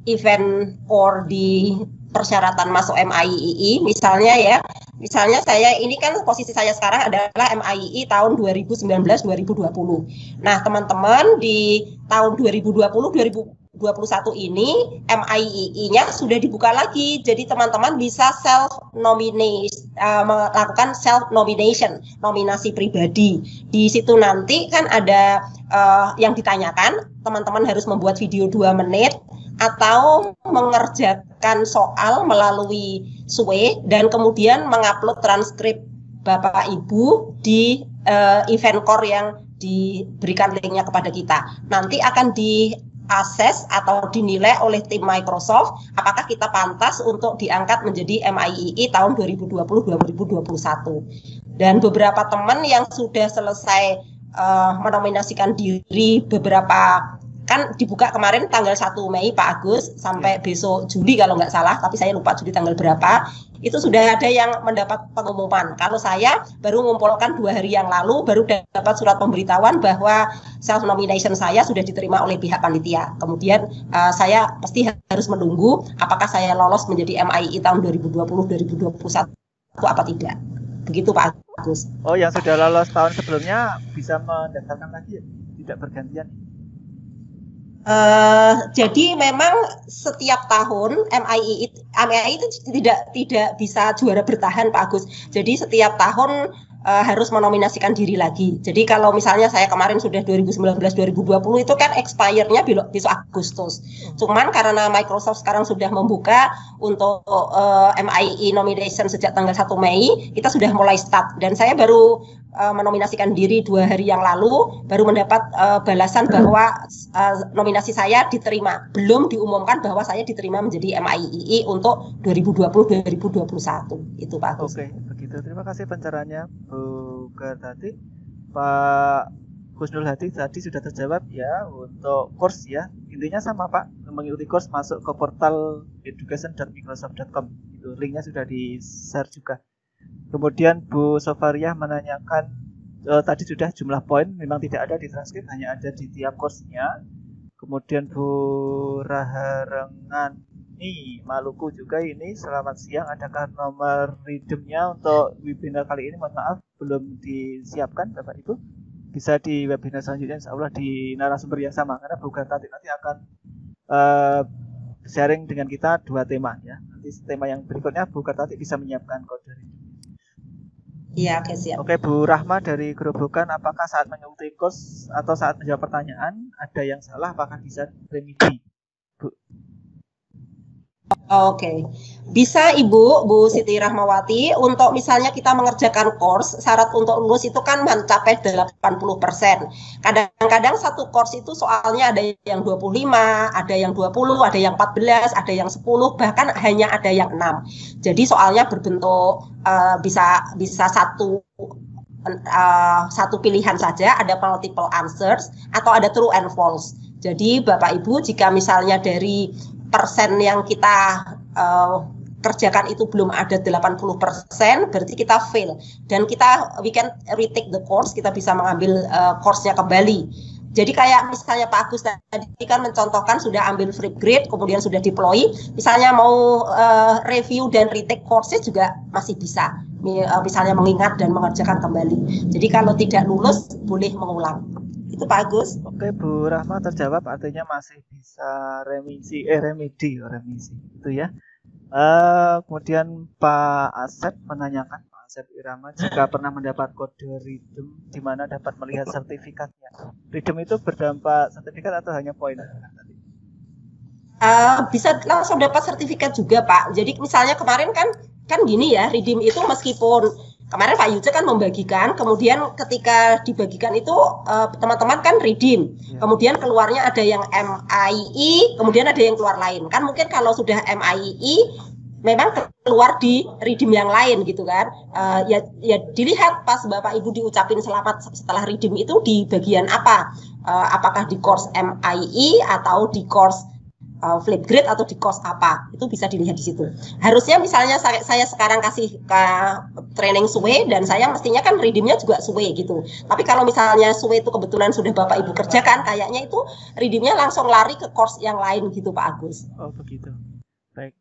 event or di persyaratan masuk MIII misalnya saya ini kan posisi saya sekarang adalah MIII tahun 2019-2020. Nah teman-teman di tahun 2020-2021 ini MIII-nya sudah dibuka lagi, jadi teman-teman bisa melakukan self nomination, nominasi pribadi. Di situ nanti kan ada yang ditanyakan, teman-teman harus membuat video 2 menit atau mengerjakan soal melalui SUE dan kemudian mengupload transkrip Bapak Ibu di event core yang diberikan linknya kepada kita. Nanti akan diakses atau dinilai oleh tim Microsoft apakah kita pantas untuk diangkat menjadi MIII tahun 2020-2021. Dan beberapa teman yang sudah selesai menominasikan diri, beberapa kan dibuka kemarin tanggal 1 Mei Pak Agus sampai besok Juli kalau nggak salah, tapi saya lupa Juli tanggal berapa, itu sudah ada yang mendapat pengumuman. Kalau saya baru mengumpulkan 2 hari yang lalu, baru dapat surat pemberitahuan bahwa self nomination saya sudah diterima oleh pihak panitia. Kemudian saya pasti harus menunggu apakah saya lolos menjadi MIII tahun 2020-2021 apa tidak. Begitu Pak Agus. Oh, yang sudah lolos tahun sebelumnya bisa mendaftarkan lagi ya? Tidak bergantian? Jadi memang setiap tahun MIII itu tidak bisa juara bertahan Pak Agus. Jadi setiap tahun harus menominasikan diri lagi. Jadi kalau misalnya saya kemarin sudah 2019-2020 itu kan expire-nya besok Agustus. Cuman karena Microsoft sekarang sudah membuka untuk MIII nomination sejak tanggal 1 Mei, kita sudah mulai start dan saya baru menominasikan diri 2 hari yang lalu, baru mendapat balasan bahwa nominasi saya diterima. Belum diumumkan bahwa saya diterima menjadi MIII untuk 2020-2021. Itu Pak Agus. Oke, begitu. Terima kasih pencerahannya Bu Gertati. Pak Gus Nur Hadi tadi sudah terjawab ya untuk course ya. Intinya sama Pak, mengikuti course masuk ke portal education.microsoft.com. Itu linknya sudah di-share juga. Kemudian Bu Sofariah menanyakan tadi sudah jumlah poin memang tidak ada di transkrip, hanya ada di tiap course-nya. Kemudian Bu Raharengani Maluku juga ini, selamat siang. Adakah nomor redeemnya untuk webinar kali ini? Mohon maaf belum disiapkan Bapak Ibu. Bisa di webinar selanjutnya insya Allah di narasumber yang sama, karena Bu Gartati nanti akan sharing dengan kita 2 tema ya. Nanti tema yang berikutnya Bu Gartati bisa menyiapkan kode redeem. Iya, oke, siap. Oke, Bu Rahma dari Gerobokan, apakah saat mengikuti kurs atau saat menjawab pertanyaan ada yang salah? Apakah bisa remedi, Bu? Oke, bisa Ibu, Bu Siti Rahmawati, untuk misalnya kita mengerjakan course, syarat untuk lulus itu kan mencapai 80%. Kadang-kadang satu course itu soalnya ada yang 25, ada yang 20, ada yang 14, ada yang 10, bahkan hanya ada yang 6. Jadi soalnya berbentuk bisa satu pilihan saja, ada multiple answers, atau ada true and false. Jadi Bapak Ibu, jika misalnya dari persen yang kita kerjakan itu belum ada 80%, berarti kita fail. Dan we can retake the course, kita bisa mengambil course-nya kembali. Jadi kayak misalnya Pak Agus tadi kan mencontohkan sudah ambil Flipgrid, kemudian sudah deploy, misalnya mau review dan retake course-nya juga masih bisa. Misalnya mengingat dan mengerjakan kembali. Jadi kalau tidak lulus, boleh mengulang. Itu Pak Agus. Oke, Bu Rahma terjawab, artinya masih bisa remedi itu ya. Kemudian Pak Asep menanyakan, Pak Asep Irama, jika pernah mendapat kode redeem di mana dapat melihat sertifikatnya. Redeem itu berdampak sertifikat atau hanya poin? Bisa langsung dapat sertifikat juga Pak. Jadi misalnya kemarin kan gini ya, redeem itu meskipun kemarin Pak Yuce kan membagikan, kemudian ketika dibagikan itu teman-teman kan redeem, kemudian keluarnya ada yang MII, kemudian ada yang keluar lain. Kan mungkin kalau sudah MII memang keluar di redeem yang lain gitu kan. Ya dilihat pas Bapak Ibu diucapin selamat setelah redeem itu di bagian apa? Apakah di course MII atau di course Flipgrid atau di course apa, itu bisa dilihat di situ. Harusnya misalnya saya sekarang kasih ke training SUE dan saya mestinya kan redeemnya juga SUE gitu. Tapi kalau misalnya SUE itu kebetulan sudah Bapak Ibu kerjakan, kayaknya itu redeemnya langsung lari ke course yang lain gitu Pak Agus. Oh begitu. Baik.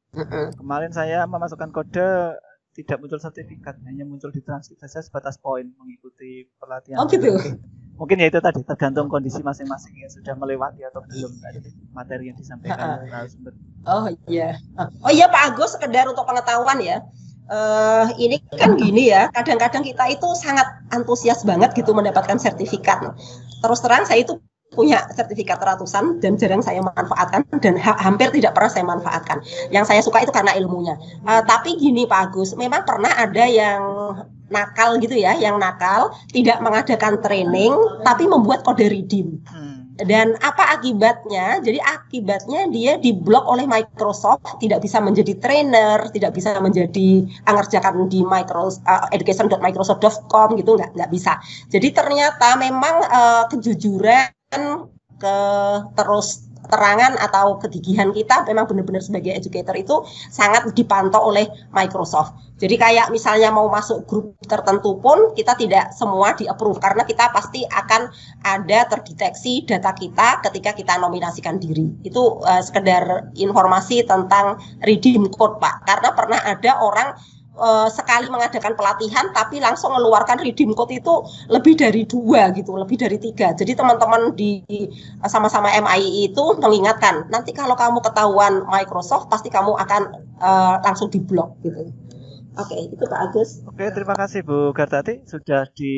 Kemarin saya memasukkan kode tidak muncul sertifikat, hanya muncul di transkrip saja sebatas poin mengikuti pelatihan. Oh gitu. Mungkin ya itu tadi tergantung kondisi masing-masing ya, sudah melewati atau belum tadi materi yang disampaikan narasumber. Oh iya. Oh iya Pak Agus, sekedar untuk pengetahuan ya. Ini kan gini ya, kadang-kadang kita itu sangat antusias banget gitu mendapatkan sertifikat. Terus terang saya itu punya sertifikat ratusan dan jarang saya manfaatkan dan hampir tidak pernah saya manfaatkan. Yang saya suka itu karena ilmunya. Tapi gini Pak Agus, memang pernah ada yang nakal gitu ya, yang nakal tidak mengadakan training tapi membuat kode redeem. Dan apa akibatnya? Jadi akibatnya dia diblok oleh Microsoft, tidak bisa menjadi trainer, tidak bisa menjadi mengerjakan di education.microsoft.com gitu, nggak bisa. Jadi ternyata memang kejujuran, terus terangan atau kegigihan kita memang benar-benar sebagai educator itu sangat dipantau oleh Microsoft. Jadi kayak misalnya mau masuk grup tertentu pun kita tidak semua di-approve karena kita pasti akan ada terdeteksi data kita ketika kita nominasikan diri. Itu sekedar informasi tentang redeem code Pak. Karena pernah ada orang sekali mengadakan pelatihan tapi langsung mengeluarkan redeem code itu lebih dari 2 gitu, lebih dari 3. Jadi teman-teman di sama-sama MII itu mengingatkan, nanti kalau kamu ketahuan Microsoft pasti kamu akan langsung diblok gitu. Oke, itu Pak Agus. Oke, terima kasih Bu Gartati, sudah di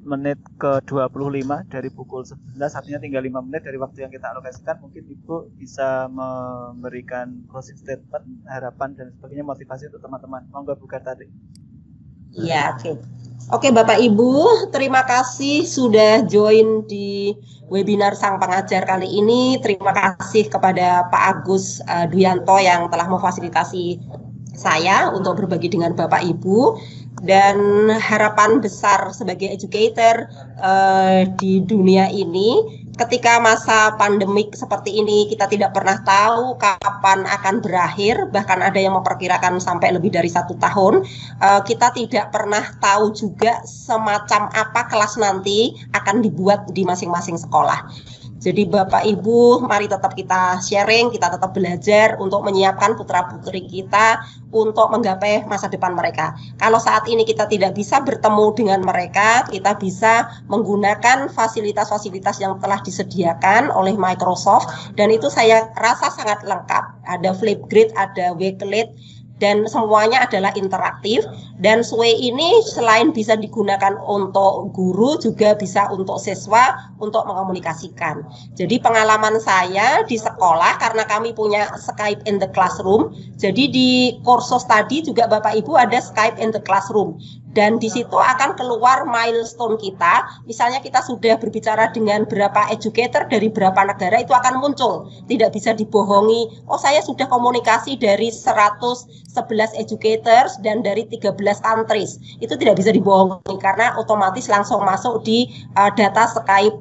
menit ke-25 dari pukul 11, artinya tinggal 5 menit dari waktu yang kita alokasikan. Mungkin Ibu bisa memberikan closing statement, harapan dan sebagainya, motivasi untuk teman-teman. Monggo Bu Gartati. Iya, oke. Oke Bapak Ibu, terima kasih sudah join di webinar Sang Pengajar kali ini. Terima kasih kepada Pak Agus Duyanto yang telah memfasilitasi saya untuk berbagi dengan Bapak Ibu. Dan harapan besar sebagai educator di dunia ini, ketika masa pandemik seperti ini kita tidak pernah tahu kapan akan berakhir, bahkan ada yang memperkirakan sampai lebih dari 1 tahun. Kita tidak pernah tahu juga semacam apa kelas nanti akan dibuat di masing-masing sekolah. Jadi Bapak Ibu, mari tetap kita sharing, kita tetap belajar untuk menyiapkan putra-putri kita untuk menggapai masa depan mereka. Kalau saat ini kita tidak bisa bertemu dengan mereka, kita bisa menggunakan fasilitas-fasilitas yang telah disediakan oleh Microsoft, dan itu saya rasa sangat lengkap. Ada Flipgrid, ada Wakelet, dan semuanya adalah interaktif. Dan Sway ini selain bisa digunakan untuk guru, juga bisa untuk siswa untuk mengomunikasikan. Jadi pengalaman saya di sekolah, karena kami punya Skype in the Classroom, jadi di kursus tadi juga Bapak Ibu ada Skype in the Classroom. Dan di situ akan keluar milestone kita. Misalnya kita sudah berbicara dengan berapa educator dari berapa negara, itu akan muncul. Tidak bisa dibohongi, oh saya sudah komunikasi dari 111 educators dan dari 13 countries. Itu tidak bisa dibohongi karena otomatis langsung masuk di data Skype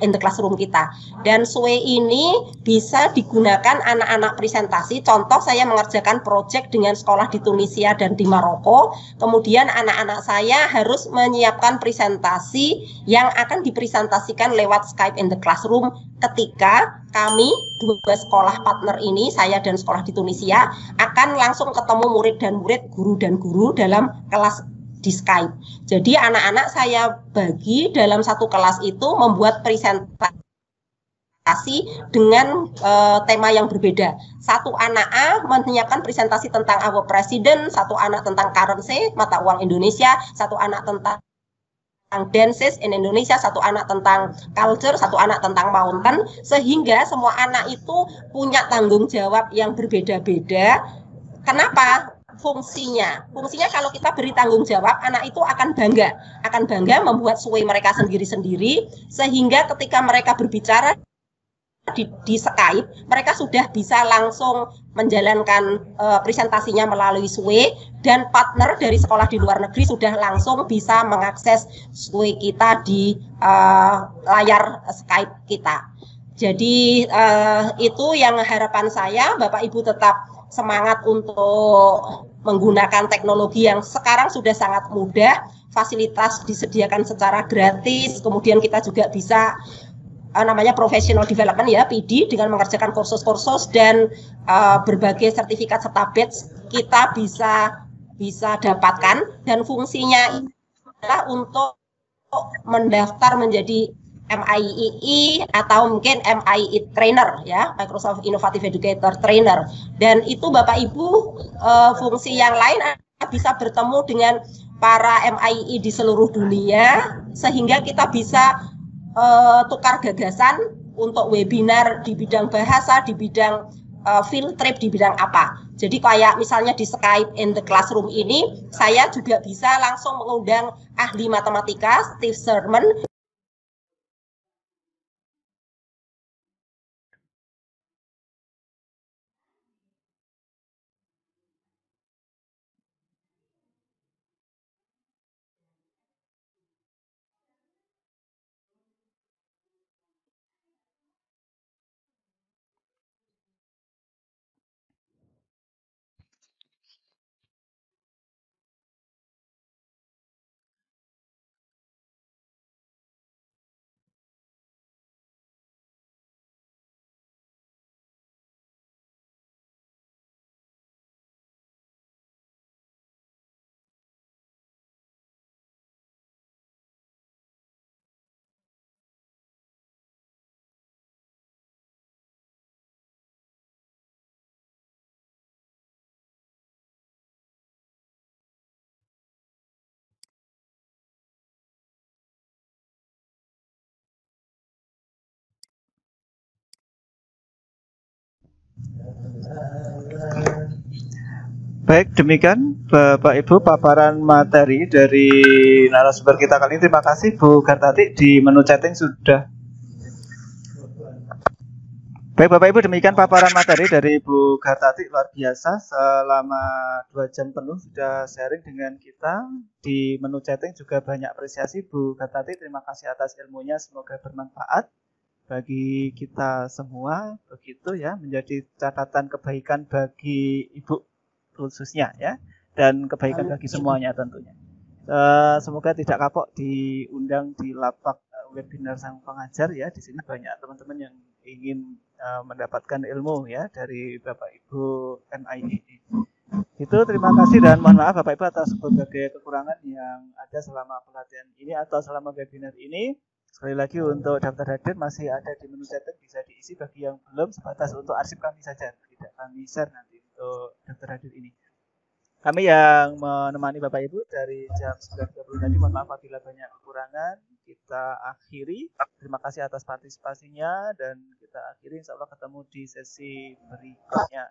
in the Classroom kita. Dan Sway ini bisa digunakan anak-anak presentasi. Contoh, saya mengerjakan project dengan sekolah di Tunisia dan di Maroko. Kemudian anak-anak saya harus menyiapkan presentasi yang akan dipresentasikan lewat Skype in the Classroom ketika kami dua sekolah partner ini, saya dan sekolah di Tunisia, akan langsung ketemu murid dan murid, guru dan guru dalam kelas di Skype. Jadi anak-anak saya bagi dalam satu kelas itu membuat presentasi dengan tema yang berbeda. Satu anak A menyiapkan presentasi tentang our president, satu anak tentang currency, mata uang Indonesia, satu anak tentang dances in Indonesia, satu anak tentang culture, satu anak tentang mountain, sehingga semua anak itu punya tanggung jawab yang berbeda-beda. Kenapa? Fungsinya kalau kita beri tanggung jawab, anak itu akan bangga membuat Sway mereka sendiri-sendiri, sehingga ketika mereka berbicara di Skype, mereka sudah bisa langsung menjalankan presentasinya melalui Sway, dan partner dari sekolah di luar negeri sudah langsung bisa mengakses Sway kita di layar Skype kita. Jadi itu yang harapan saya, Bapak Ibu tetap semangat untuk menggunakan teknologi yang sekarang sudah sangat mudah, fasilitas disediakan secara gratis, kemudian kita juga bisa namanya professional development ya, PD, dengan mengerjakan kursus-kursus dan berbagai sertifikat serta badge kita bisa dapatkan, dan fungsinya adalah untuk mendaftar menjadi MIEE atau mungkin MIE trainer ya, Microsoft Innovative Educator Trainer. Dan itu Bapak Ibu, fungsi yang lain bisa bertemu dengan para MIE di seluruh dunia, sehingga kita bisa tukar gagasan untuk webinar di bidang bahasa, di bidang field trip, di bidang apa. Jadi kayak misalnya di Skype in the Classroom ini, saya juga bisa langsung mengundang ahli matematika Steve Sherman. Baik, demikian Bapak Ibu paparan materi dari narasumber kita kali ini. Terima kasih Bu Gartati, di menu chatting sudah. Baik Bapak Ibu, demikian paparan materi dari Bu Gartati, luar biasa, selama 2 jam penuh sudah sharing dengan kita. Di menu chatting juga banyak apresiasi Bu Gartati, terima kasih atas ilmunya, semoga bermanfaat bagi kita semua, begitu ya, menjadi catatan kebaikan bagi Ibu khususnya ya, dan kebaikan bagi semuanya tentunya. Semoga tidak kapok diundang di lapak webinar sang pengajar ya. Di sini banyak teman-teman yang ingin mendapatkan ilmu ya dari Bapak Ibu MIEE. Itu terima kasih dan mohon maaf Bapak Ibu atas berbagai kekurangan yang ada selama pelatihan ini atau selama webinar ini. Sekali lagi untuk daftar hadir masih ada di menu setting, bisa diisi. Bagi yang belum sebatas untuk arsip kami saja, tidak kami share nanti untuk daftar hadir ini. Kami yang menemani Bapak Ibu dari jam 9.30 tadi, mohon maaf apabila banyak kekurangan. Kita akhiri. Terima kasih atas partisipasinya dan kita akhiri. Insya Allah ketemu di sesi berikutnya.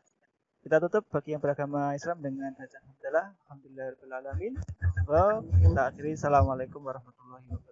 Kita tutup bagi yang beragama Islam dengan bacaan hamdalah. Alhamdulillahirabbil alamin. Kita akhiri. Assalamualaikum warahmatullahi wabarakatuh.